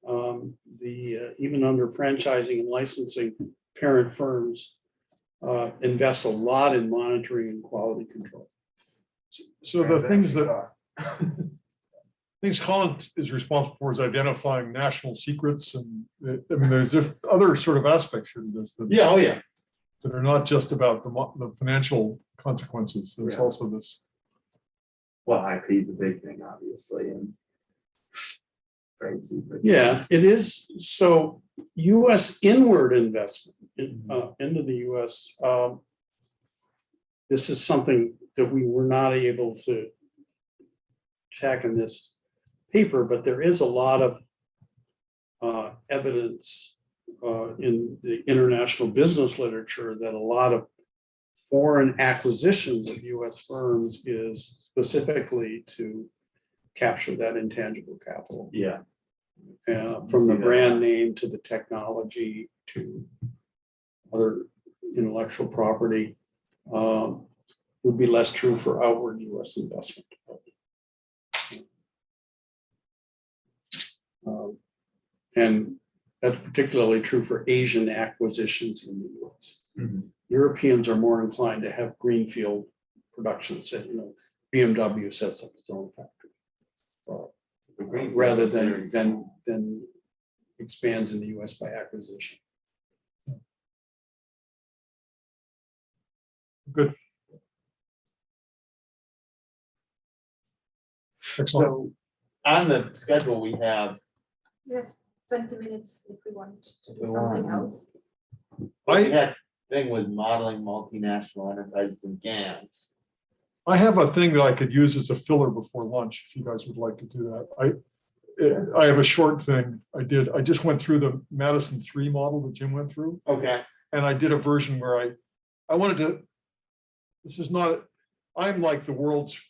Even under franchising and licensing, parent firms invest a lot in monitoring and quality control. So the things Colin is responsible for is identifying national secrets, and there's just other sort of aspects here to this that, that are not just about the financial consequences. There's Yeah. also this. Well, IP is a big thing, obviously, and trade secrets. Yeah, it is. So US inward investment into the US. This is something that we were not able to check in this paper, but there is a lot of evidence in the international business literature that a lot of foreign acquisitions of US firms is specifically to capture that intangible capital. Yeah. From the See that. brand name to the technology to other intellectual property, would be less true for outward US investment. And that's particularly true for Asian acquisitions in the US. Mhm. Europeans are more inclined to have greenfield production. So, BMW sets up its own factory. Rather than expands in the US by acquisition. Good. Excellent. So on the schedule, we have, We have 20 minutes if we want to do We something want- else. we had thing with modeling multinational enterprises and GAMS. I have a thing that I could use as a filler before lunch, if you guys would like to do that. I have a short thing I did. I just went through the Madison 3 model that Jim went through. Okay. And I did a version where I wanted to, this is not, I'm like the world's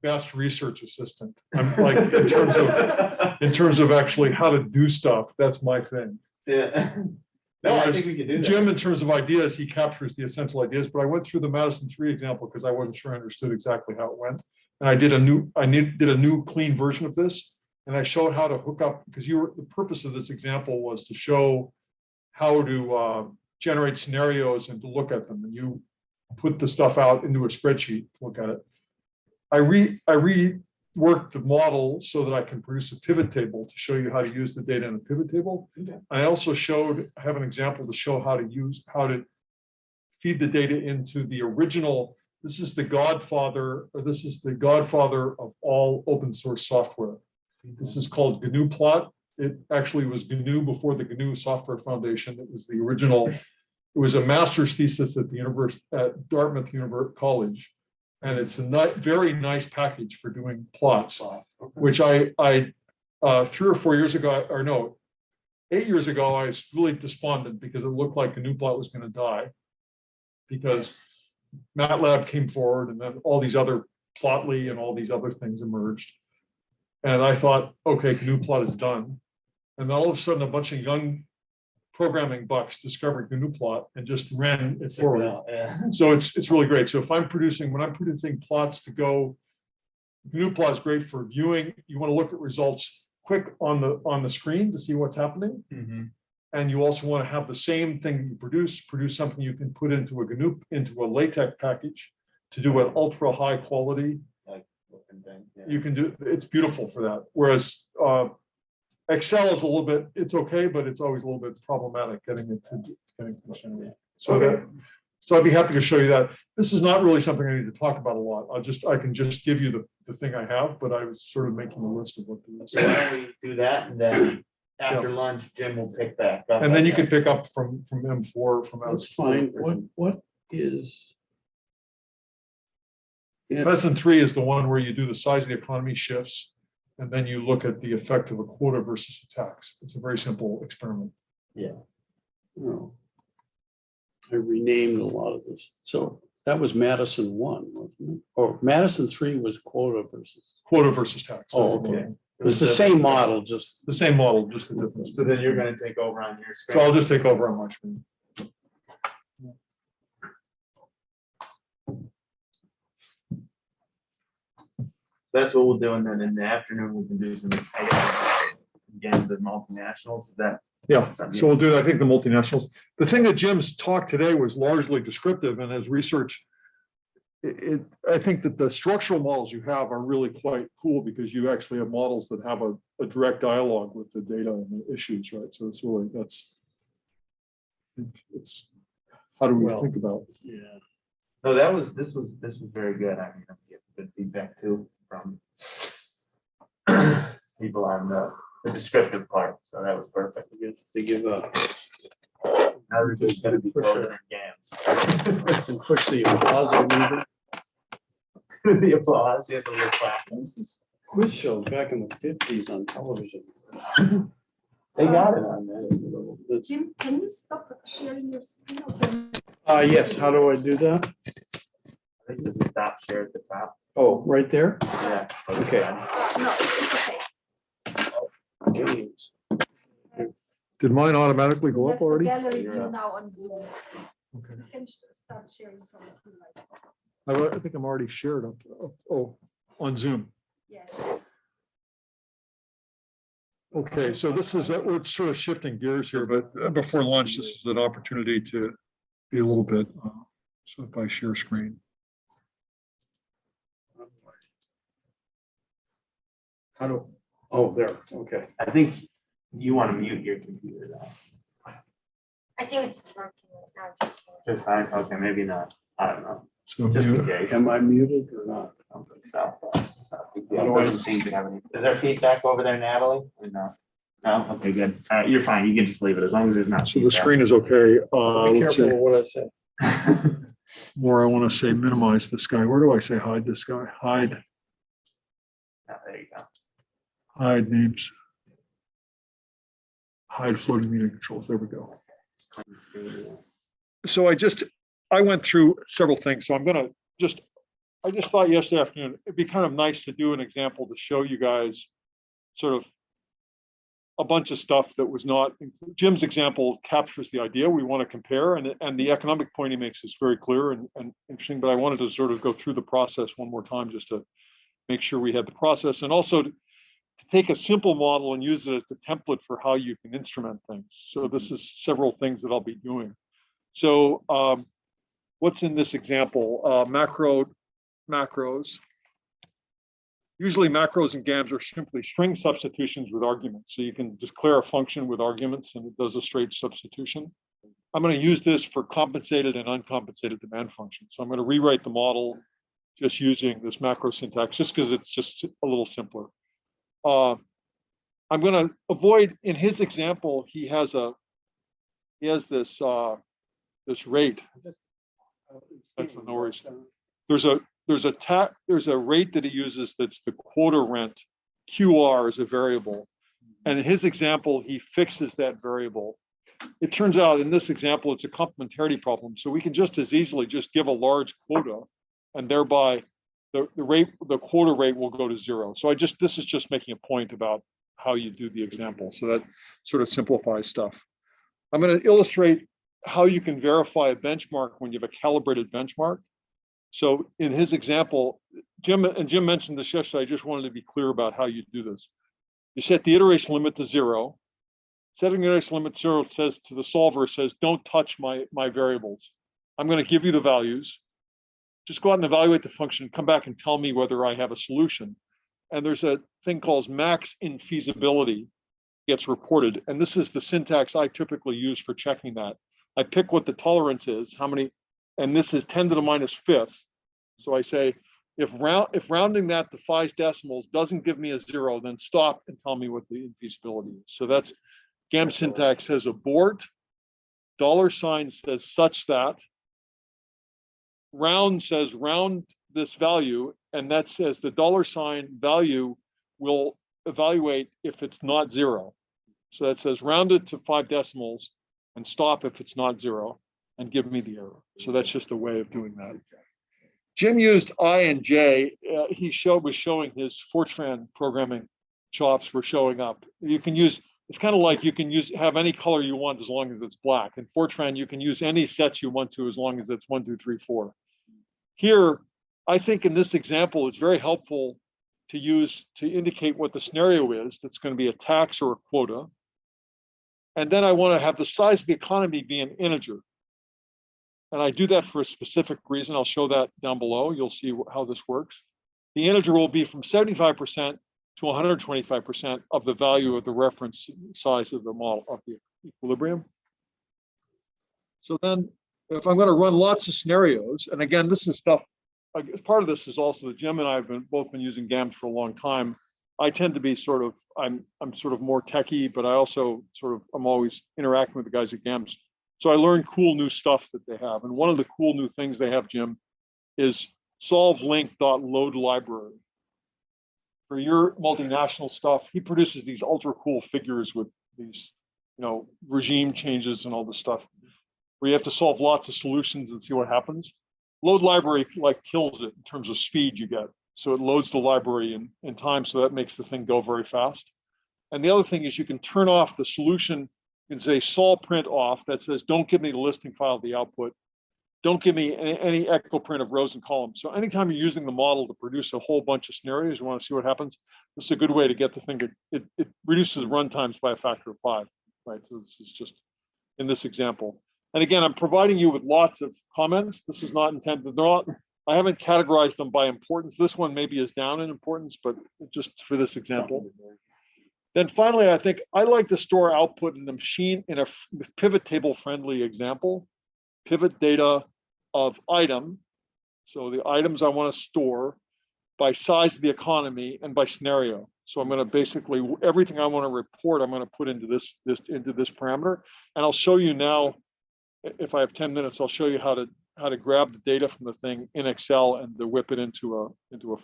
best research assistant. I'm like, in terms of actually how to do stuff, that's my thing. Yeah. No, I think we could do that. Jim, in terms of ideas, he captures the essential ideas, but I went through the Madison 3 example because I wasn't sure I understood exactly how it went. And I did a new clean version of this. And I showed how to hook up, because the purpose of this example was to show how to generate scenarios and to look at them. And you put the stuff out into a spreadsheet, to look at it. I reworked the model so that I can produce a pivot table to show you how to use the data in a pivot table. Okay. I also have an example to show how to feed the data into the original. This is the godfather of all open source software. This is called GNU plot. It actually was GNU before the GNU Software Foundation. It was the original. It was a master's thesis at at Dartmouth College. And it's a very nice package for doing plots, which I 3 or 4 years ago, or no, 8 years ago, I was really despondent because it looked like GNU plot was going to die, because MATLAB came forward and then all these other Plotly and all these other things emerged. And I thought, okay, GNU plot is done. And then all of a sudden, a bunch of young programming bucks discovered GNU plot and just ran it forward. Yeah. So it's really great. So when I'm producing plots to go, GNU plot is great for viewing. You want to look at results quick on the screen to see what's happening. Mm-hmm. And you also want to have the same thing you produce something you can put into a LaTeX package to do an ultra high quality. You can do, it's beautiful for that. Whereas Excel is a little bit, it's okay, but it's always a little bit problematic getting it to so I'd be happy to show you that. This is not really something I need to talk about a lot. I can just give you the thing I have, but I was sort of making a list of what to do. So why don't we do that, and then after lunch, Jim will pick back up. And then you can pick up from M4 from That's fine. What is? Yeah, Lesson 3 is the one where you do the size of the economy shifts, and then you look at the effect of a quota versus a tax. It's a very simple experiment. no. I renamed a lot of this. So that was Madison 1, wasn't it? Or Madison 3 was quota versus. Quota versus tax. Oh, That's the okay. one. It's the same model, just. The same model, just the difference. So then you're gonna take over on your So screen. I'll just take over on my screen. So that's what we'll do, and then in the afternoon, we can do some, I guess, games of multinationals. Is that? Yeah, so we'll do, I think, the multinationals. The thing that Jim's talk today was largely descriptive, and his research, I think that the structural models you have are really quite cool, because you actually have models that have a direct dialogue with the data and the issues, right? So it's really, it's how do we Well, think about? Yeah. No, this was very good. I mean, I'm getting good feedback too from people on the descriptive part, so that was perfect. To give a. Now we're just gonna be coding in GAMS. And push the applause lever. The applause, you have to look back. This is quiz shows back in the 50s on television. They got it on there. Jim, can you stop sharing your screen? Or can- Yes, how do I do that? I think there's a stop share at the top. Oh, right there? Yeah. Okay. No, it's okay. James. Did mine automatically go up That's the already? gallery You're view up. now on Zoom. Okay. You can start sharing from the tool. I think I'm already shared up. Oh, on Zoom. Yes. Okay, so this is, we're sort of shifting gears here, but before lunch, this is an opportunity to be a little bit, so if I share screen. How do, oh, there, okay. I think you want to mute your computer though. I think it's working right now, Just fine. Okay, maybe not. I don't know. So Just in mute. case. Am I muted or not? I don't think so. It's not a big deal. How do I- Doesn't seem to have any- Is there feedback over there, Natalie? Or no? No? Okay, good. You're fine. You can just leave it as long as there's not. So the screen is okay. Be Let's careful see. of what I say. feedback. Or I want to say minimize this guy. Where do I say hide this guy? Hide, There you go. Hide names. Hide floating meter controls. There we go. So I went through several things. So I just thought yesterday afternoon, it'd be kind of nice to do an example to show you guys sort of a bunch of stuff that was not, Jim's example captures the idea we want to compare, and the economic point he makes is very clear and interesting, but I wanted to sort of go through the process one more time just to make sure we had the process, and also to take a simple model and use it as the template for how you can instrument things. So this is several things that I'll be doing. So what's in this example? Macros. Usually macros and GAMS are simply string substitutions with arguments. So you can declare a function with arguments and it does a straight substitution. I'm going to use this for compensated and uncompensated demand functions. So I'm going to rewrite the model just using this macro syntax, just because it's just a little simpler. I'm going to avoid, in his example, he has this rate. That's no worries. There's a rate that he uses that's the quota rent. QR is a variable. And in his example, he fixes that variable. It turns out in this example, it's a complementarity problem. So we can just as easily just give a large quota and thereby the quota rate will go to 0. So this is just making a point about how you do the example. So that sort of simplifies stuff. I'm going to illustrate how you can verify a benchmark when you have a calibrated benchmark. So in his example, Jim mentioned this yesterday. I just wanted to be clear about how you do this. You set the iteration limit to 0. Setting the iteration limit to 0 says to the solver, says, don't touch my variables. I'm going to give you the values. Just go out and evaluate the function, come back and tell me whether I have a solution. And there's a thing called max infeasibility gets reported. And this is the syntax I typically use for checking that. I pick what the tolerance is, how many, and this is 10 to the minus fifth. So I say, if rounding that to 5 decimals doesn't give me a 0, then stop and tell me what the infeasibility is. So that's GAMS syntax has abort, $sign says such that, round says round this value, and that says the $sign value will evaluate if it's not 0. So that says round it to 5 decimals and stop if it's not 0 and give me the error. So that's just a way of doing that. Jim used I and J. He was showing his Fortran programming chops were showing up. You can use, it's kind of like you can have any color you want as long as it's black. In Fortran, you can use any sets you want to as long as it's 1, 2, 3, 4. Here, I think in this example, it's very helpful to use to indicate what the scenario is. That's going to be a tax or a quota. And then I want to have the size of the economy be an integer. And I do that for a specific reason. I'll show that down below. You'll see how this works. The integer will be from 75% to 125% of the value of the reference size of the model of the equilibrium. So then if I'm going to run lots of scenarios, and again, this is stuff, part of this is also that Jim and I have both been using GAMS for a long time. I tend to be sort of, I'm sort of more techie, but I also I'm always interacting with the guys at GAMS. So I learned cool new stuff that they have. And one of the cool new things they have, Jim, is solve-link.load library. For your multinational stuff, he produces these ultra cool figures with these, regime changes and all this stuff, where you have to solve lots of solutions and see what happens. Load library kills it in terms of speed you get. So it loads the library in time, so that makes the thing go very fast. And the other thing is you can turn off the solution. You can say sol print off that says, don't give me the listing file of the output. Don't give me any echo print of rows and columns. So anytime you're using the model to produce a whole bunch of scenarios, you want to see what happens, this is a good way to get the thing to, it reduces run times by a factor of 5, right? So this is just in this example. And again, I'm providing you with lots of comments. This is not intended, I haven't categorized them by importance. This one maybe is down in importance, but just for this example. Then finally, I think I like to store output in the machine in a pivot table friendly example. Pivot data of item. So the items I want to store by size of the economy and by scenario. So I'm going to basically, everything I want to report, I'm going to put into this parameter. And I'll show you now, if I have 10 minutes, I'll show you how to grab the data from the thing in Excel and to whip it into a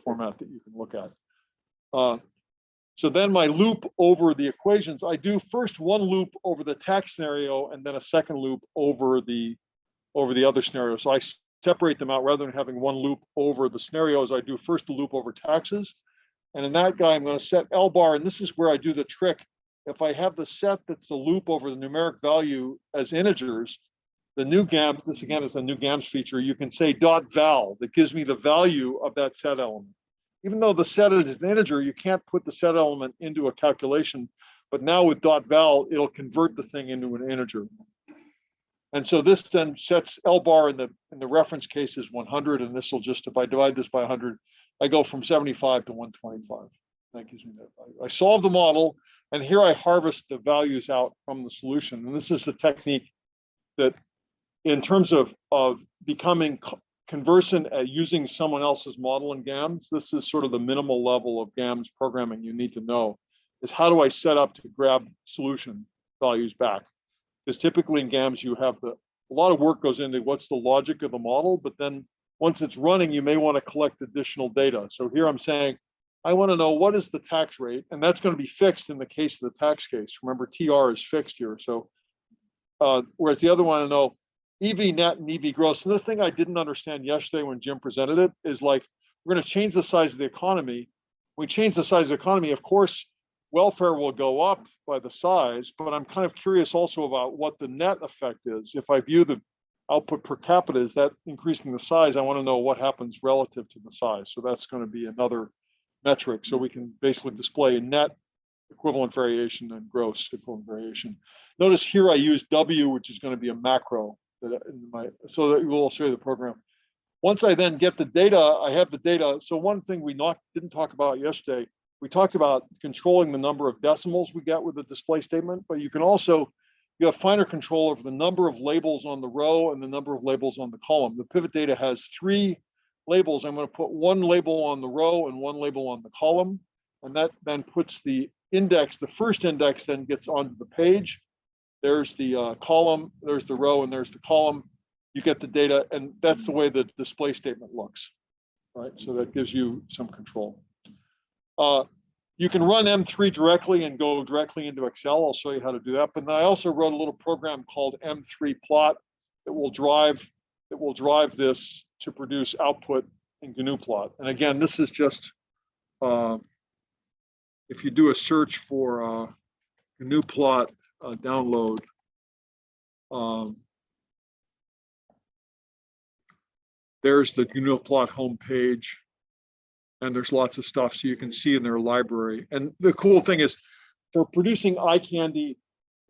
format that you can look at. So then my loop over the equations, I do first one loop over the tax scenario and then a second loop over the other scenario. So I separate them out rather than having one loop over the scenarios. I do first a loop over taxes. And in that guy, I'm going to set L bar, and this is where I do the trick. If I have the set that's a loop over the numeric value as integers, the new GAMS, this again is a new GAMS feature, you can say .val, that gives me the value of that set element. Even though the set is an integer, you can't put the set element into a calculation, but now with .val, it'll convert the thing into an integer. And so this then sets L bar in the reference case is 100, and this will just, if I divide this by 100, I go from 75 to 125. That gives me that value. I solve the model, and here I harvest the values out from the solution. And this is the technique that, in terms of becoming conversant at using someone else's model in GAMS, this is sort of the minimal level of GAMS programming you need to know, is how do I set up to grab solution values back? Because typically in GAMS, you have a lot of work goes into what's the logic of the model, but then once it's running, you may want to collect additional data. So here I'm saying, I want to know what is the tax rate, and that's going to be fixed in the case of the tax case. Remember, TR is fixed here. So whereas the other one, I know EV net and EV gross. And the thing I didn't understand yesterday when Jim presented it is like, we're going to change the size of the economy. When we change the size of the economy, of course, welfare will go up by the size, but I'm kind of curious also about what the net effect is. If I view the output per capita, is that increasing the size? I want to know what happens relative to the size. So that's going to be another metric. So we can basically display net equivalent variation and gross equivalent variation. Notice here I use W, which is going to be a macro so that we'll show you the program. Once I then get the data, I have the data. So one thing we didn't talk about yesterday, we talked about controlling the number of decimals we get with the display statement, but you can also, you have finer control over the number of labels on the row and the number of labels on the column. The pivot data has 3 labels. I'm going to put 1 label on the row and 1 label on the column. And that then puts the index, the first index then gets onto the page. There's the column, there's the row, and there's the column. You get the data, and that's the way the display statement looks, right? So that gives you some control. You can run M3 directly and go directly into Excel. I'll show you how to do that. But then I also wrote a little program called M3 plot that will drive this to produce output in GNU plot. And again, this is just if you do a search for GNU plot download, there's the GNU plot homepage, and there's lots of stuff so you can see in their library. And the cool thing is, for producing eye candy,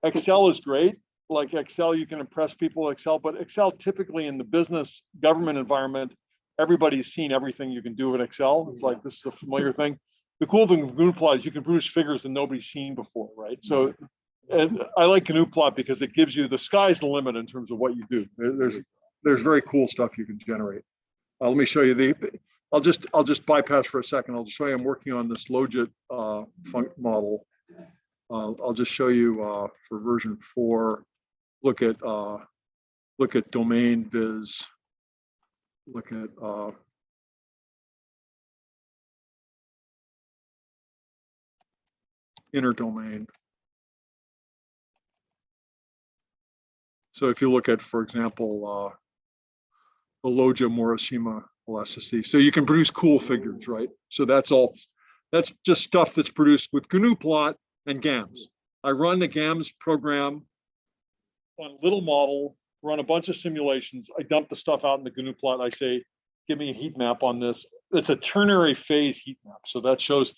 Excel is great. Like Excel, you can impress people with Excel, but Excel typically in the business government environment, everybody's seen everything you can do with Excel. It's like, this is a familiar thing. The cool thing with GNU plot is you can produce figures that nobody's seen before, right? So, and I like GNU plot because it gives you, the sky's the limit in terms of what you do. There's very cool stuff you can generate. Let me show you I'll just bypass for a second. I'll show you, I'm working on this logit model. I'll just show you for version 4, look at domain viz, look at inner domain. So if you look at, for example, the Loja Morishima elasticity, so you can produce cool figures, right? So that's just stuff that's produced with GNU plot and GAMS. I run the GAMS program on a little model, run a bunch of simulations. I dump the stuff out in the GNU plot. I say, give me a heat map on this. It's a ternary phase heat map. So that shows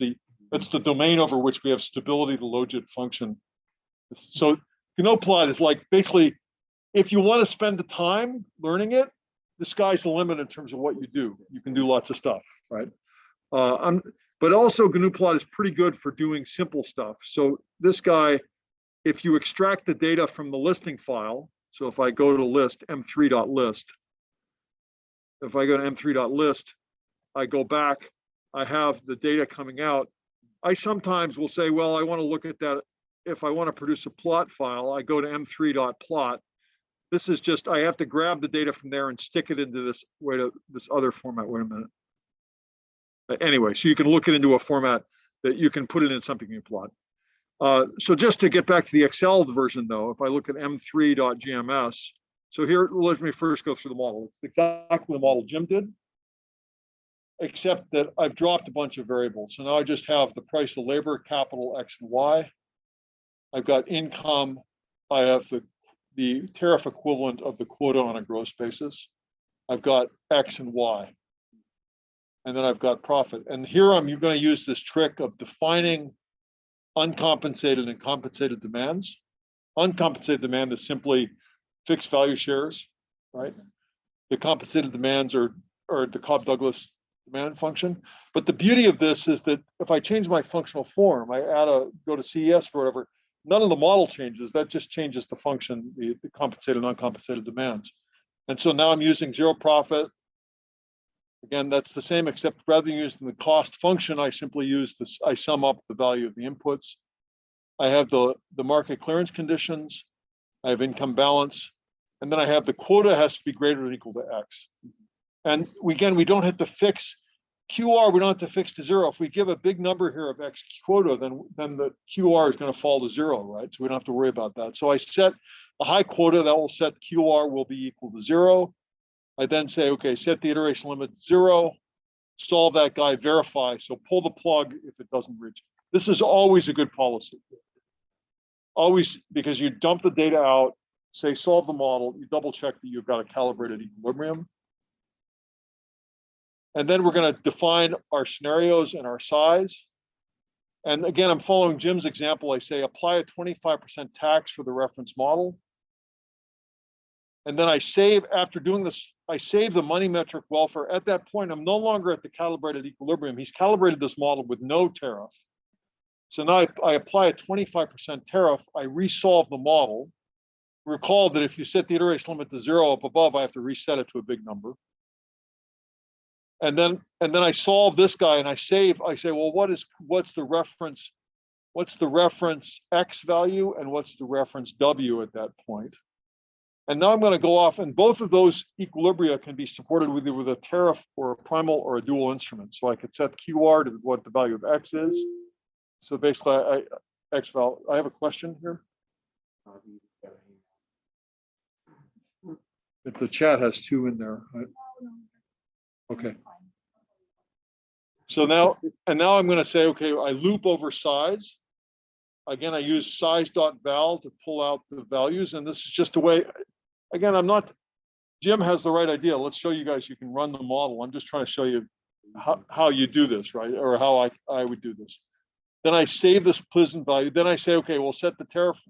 that's the domain over which we have stability, the logit function. So GNU plot is like, basically, if you want to spend the time learning it, the sky's the limit in terms of what you do. You can do lots of stuff, right? But also GNU plot is pretty good for doing simple stuff. So this guy, if you extract the data from the listing file, so if I go to list, m3.list, if I go to m3.list, I go back, I have the data coming out. I sometimes will say, well, I want to look at that. If I want to produce a plot file, I go to m3.plot. This is just, I have to grab the data from there and stick it into this other format. Wait a minute. Anyway, so you can look it into a format that you can put it in something you plot. So just to get back to the Excel version though, if I look at m3.gms, so here, let me first go through the model. It's exactly the model Jim did, except that I've dropped a bunch of variables. So now I just have the price of labor, capital, X and Y. I've got income. I have the tariff equivalent of the quota on a gross basis. I've got X and Y. And then I've got profit. And here I'm going to use this trick of defining uncompensated and compensated demands. Uncompensated demand is simply fixed value shares, right? The compensated demands are the Cobb-Douglas demand function. But the beauty of this is that if I change my functional form, I go to CES or whatever, none of the model changes. That just changes the function, the compensated and uncompensated demands. And so now I'm using zero profit. Again, that's the same, except rather than using the cost function, I simply use this, I sum up the value of the inputs. I have the market clearance conditions. I have income balance. And then I have the quota has to be greater than or equal to X. And again, we don't have to fix QR, we don't have to fix to zero. If we give a big number here of X quota, then the QR is going to fall to zero, right? So we don't have to worry about that. So I set a high quota that will set QR will be equal to zero. I then say, okay, set the iteration limit to zero, solve that guy, verify. So pull the plug if it doesn't reach. This is always a good policy. Always, because you dump the data out, say solve the model, you double check that you've got a calibrated equilibrium. And then we're going to define our scenarios and our size. And again, I'm following Jim's example. I say apply a 25% tax for the reference model. And then I save, after doing this, I save the money metric welfare. At that point, I'm no longer at the calibrated equilibrium. He's calibrated this model with no tariff. So now I apply a 25% tariff. I resolve the model. Recall that if you set the iteration limit to zero up above, I have to reset it to a big number. And then I solve this guy and I save. I say, well, what's the reference X value and what's the reference W at that point? And now I'm going to go off, and both of those equilibria can be supported with either with a tariff or a primal or a dual instrument. So I could set QR to what the value of X is. So basically, X value. I have a question here. If the chat has two in there. Okay. So now I'm going to say, okay, I loop over size. Again, I use size.val to pull out the values, and this is just a way. Again, Jim has the right idea. Let's show you guys, you can run the model. I'm just trying to show you how you do this, right? Or how I would do this. Then I save this pleasant value. Then I say, okay, we'll set the tariff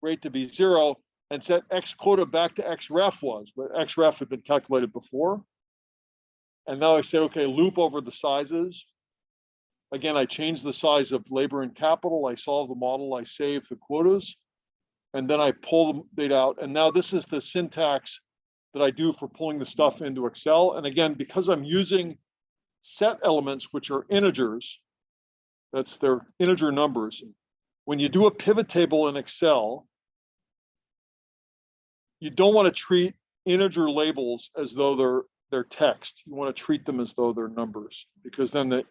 rate to be zero and set X quota back to X ref was, but X ref had been calculated before. And now I say, okay, loop over the sizes. Again, I change the size of labor and capital. I solve the model. I save the quotas. And then I pull the data out. And now this is the syntax that I do for pulling the stuff into Excel. And again, because I'm using set elements, which are integers, that's their integer numbers. When you do a pivot table in Excel, you don't want to treat integer labels as though they're text. You want to treat them as though they're numbers, because then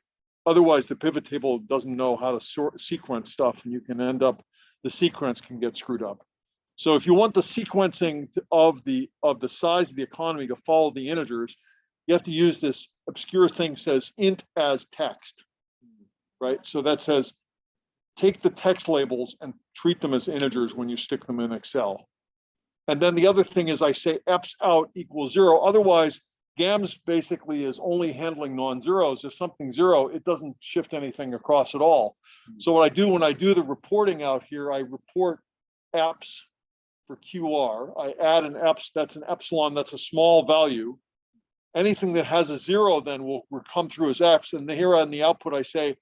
otherwise the pivot table doesn't know how to sequence stuff, and you can end up, the sequence can get screwed up. So if you want the sequencing of the size of the economy to follow the integers, you have to use this obscure thing says int as text, right? So that says take the text labels and treat them as integers when you stick them in Excel. And then the other thing is I say eps out equals zero. Otherwise, GAMS basically is only handling non-zeros. If something's zero, it doesn't shift anything across at all. So what I do when I do the reporting out here, I report eps for QR. I add an eps, that's an epsilon, that's a small value. Anything that has a zero then will come through as eps. And here on the output, I say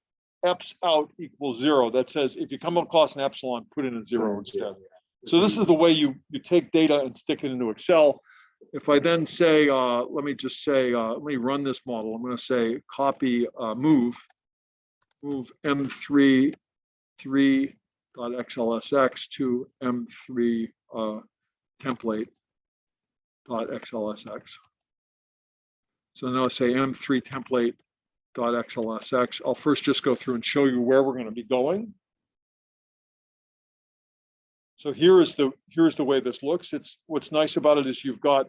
eps out equals zero. That says if you come across an epsilon, put in a zero instead. So this is the way you take data and stick it into Excel. If I then say, let me just say, let me run this model. I'm going to say copy, move M3 3.xlsx to M3 template.xlsx. So now I say M3 template .xlsx. I'll first just go through and show you where we're going to be going. So here is the way this looks. It's what's nice about it is you've got,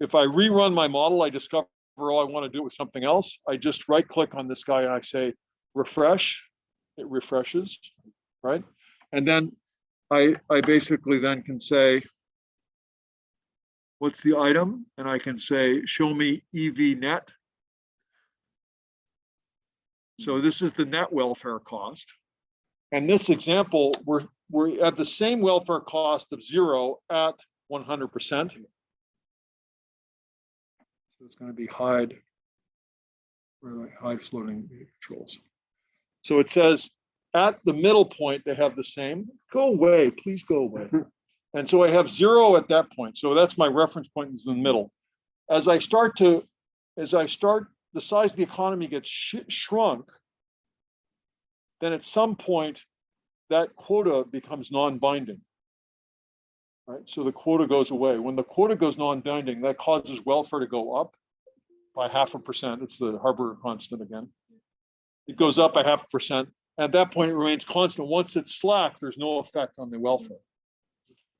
if I rerun my model, I discover, oh, I want to do it with something else. I just right click on this guy and I say refresh. It refreshes, right? And then I basically then can say, what's the item? And I can say, show me EV net. So this is the net welfare cost. And this example, we're at the same welfare cost of 0 at 100%. So it's going to be hide floating controls. So it says at the middle point, they have the same. Go away, please go away. And so I have 0 at that point. So that's my reference point is in the middle. As I start, the size of the economy gets shrunk, then at some point that quota becomes non-binding. Right? So the quota goes away. When the quota goes non-binding, that causes welfare to go up by 0.5%. It's the Haber constant again. It goes up by 0.5%. At that point, it remains constant. Once it's slack, there's no effect on the welfare.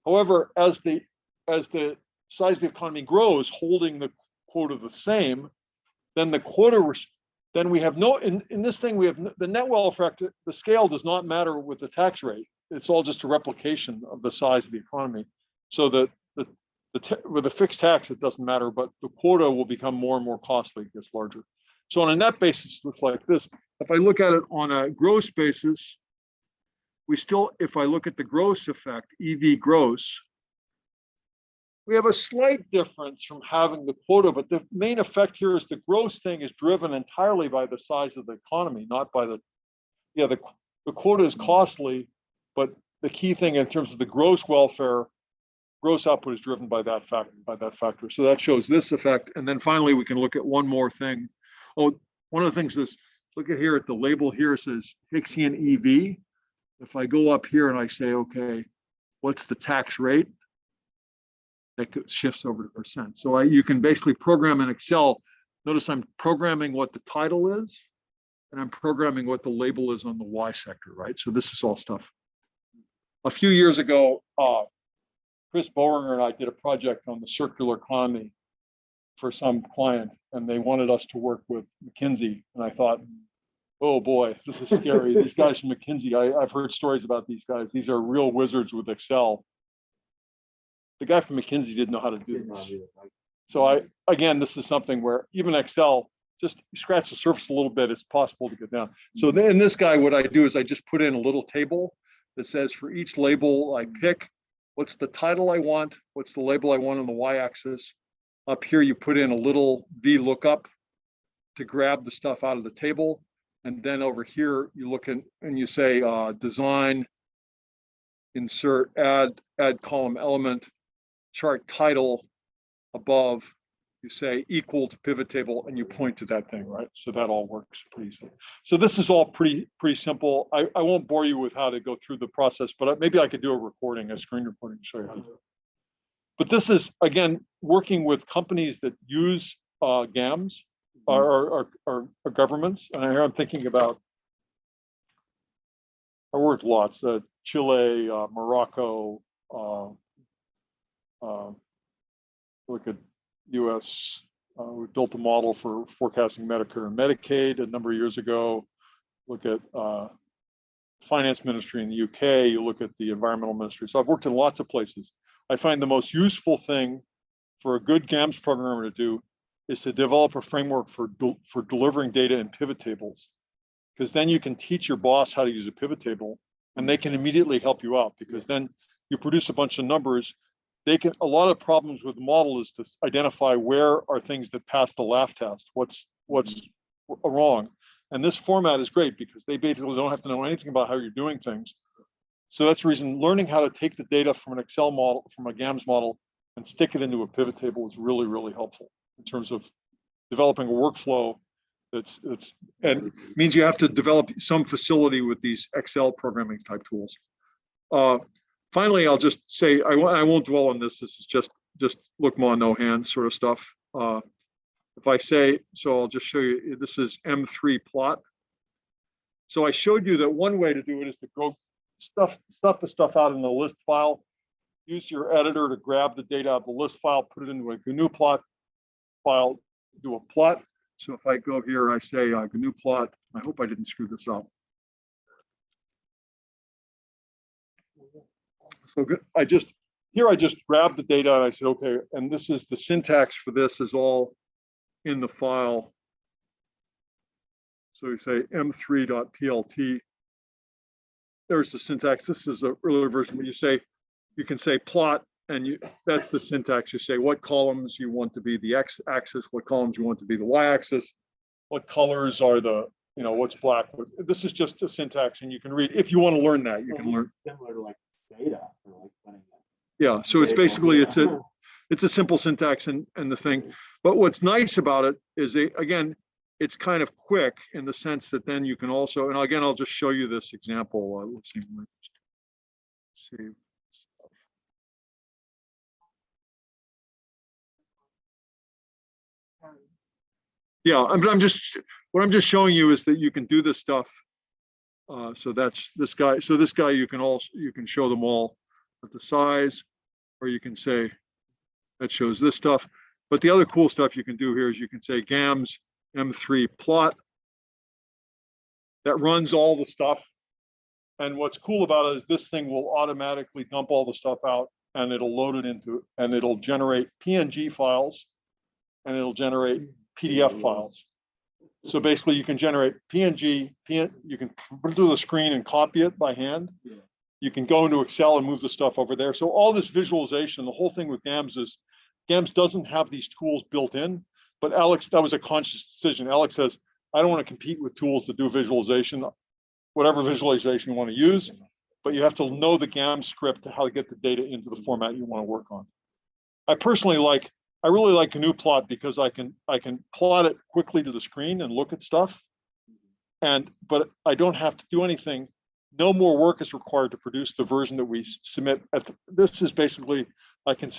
However, as the size of the economy grows, holding the quota the same, then the quota, then we have no, in this thing, we have the net welfare, the scale does not matter with the tax rate. It's all just a replication of the size of the economy. So with a fixed tax, it doesn't matter, but the quota will become more and more costly, it gets larger. So on a net basis, it looks like this. If I look at it on a gross basis, we still, if I look at the gross effect, EV gross, we have a slight difference from having the quota, but the main effect here is the gross thing is driven entirely by the size of the economy, not by the quota is costly, but the key thing in terms of the gross welfare, gross output is driven by that factor. So that shows this effect. And then finally, we can look at one more thing. Oh, one of the things is, look at here at the label here, it says Hicksian EV. If I go up here and I say, okay, what's the tax rate? That shifts over to percent. So you can basically program in Excel. Notice I'm programming what the title is, and I'm programming what the label is on the Y sector, right? So this is all stuff. A few years ago, Chris Boehringer and I did a project on the circular economy for some client, and they wanted us to work with McKinsey. And I thought, oh boy, this is scary. These guys from McKinsey, I've heard stories about these guys. These are real wizards with Excel. The guy from McKinsey didn't know how to do this. So again, this is something where even Excel, just scratch the surface a little bit, it's possible to get down. So in this guy, what I do is I just put in a little table that says for each label I pick, what's the title I want, what's the label I want on the Y-axis. Up here, you put in a little VLOOKUP to grab the stuff out of the table. And then over here, you look in and you say design, insert, add column element, chart title above, you say equal to pivot table, and you point to that thing, right? So that all works pretty easily. So this is all pretty simple. I won't bore you with how to go through the process, but maybe I could do a screen recording to show you how to do it. But this is, again, working with companies that use GAMS or governments. And here I'm thinking about, I worked lots, Chile, Morocco, look at US, we built a model for forecasting Medicare and Medicaid a number of years ago. Look at finance ministry in the UK, you look at the environmental ministry. So I've worked in lots of places. I find the most useful thing for a good GAMS programmer to do is to develop a framework for delivering data in pivot tables, because then you can teach your boss how to use a pivot table and they can immediately help you out, because then you produce a bunch of numbers. A lot of problems with the model is to identify where are things that pass the laugh test, what's wrong. And this format is great because they basically don't have to know anything about how you're doing things. So that's the reason learning how to take the data from an Excel model, from a GAMS model, and stick it into a pivot table is really, really helpful in terms of developing a workflow and means you have to develop some facility with these Excel programming type tools. Finally, I'll just say, I won't dwell on this. This is just look ma, no hands sort of stuff. if I say, so I'll just show you, this is M3 plot. So I showed you that one way to do it is to go stuff the stuff out in the list file. Use your editor to grab the data out of the list file, put it into a GNU plot file, do a plot. So if I go here, I say GNU plot. I hope I didn't screw this up. So good. I just grabbed the data and I said, okay, and this is the syntax for this is all in the file. So you say m3.plt. There's the syntax. This is an earlier version, but you can say plot, and that's the syntax. You say what columns you want to be the x-axis, what columns you want to be the y-axis, what colors are the, what's black. This is just a syntax, and you can read, if you want to learn that, you can learn. Similar to like data or like putting Yeah, so it's basically, it's a simple syntax and the thing. But what's nice about it is, again, it's kind of quick in the sense that then you can also, and again, I'll just show you this example. Let's see. Save. Yeah, what I'm just showing you is that you can do this stuff. So that's this guy. So this guy, you can show them all at the size, or you can say that shows this stuff. But the other cool stuff you can do here is you can say GAMS M3 plot. That runs all the stuff. And what's cool about it is this thing will automatically dump all the stuff out, and it'll load it into, and it'll generate PNG files, and it'll generate PDF files. So basically you can generate PNG, you can put it to the screen and copy it by hand. You can go into Excel and move the stuff over there. So all this visualization, the whole thing with GAMS is, GAMS doesn't have these tools built in, but Alex, that was a conscious decision. Alex says, I don't want to compete with tools to do visualization, whatever visualization you want to use, but you have to know the GAMS script to how to get the data into the format you want to work on. I really like GNU plot because I can plot it quickly to the screen and look at stuff. But I don't have to do anything. No more work is required to produce the version that we submit. This is basically, I can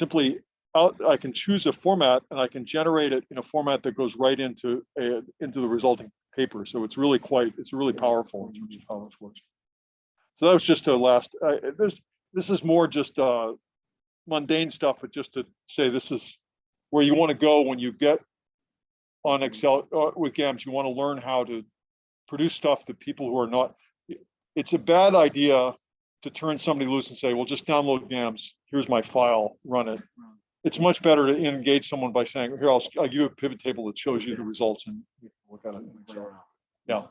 choose a format and I can generate it in a format that goes right into the resulting paper. So it's really powerful in terms of how this works. So that was just a last, this is more just mundane stuff, but just to say this is where you want to go when you get on Excel with GAMS. You want to learn how to produce stuff that people who are not, it's a bad idea to turn somebody loose and say, well, just download GAMS. Here's my file, run it. It's much better to engage someone by saying, here, I'll give you a pivot table that shows you the results and you can look at it in Excel. Yeah.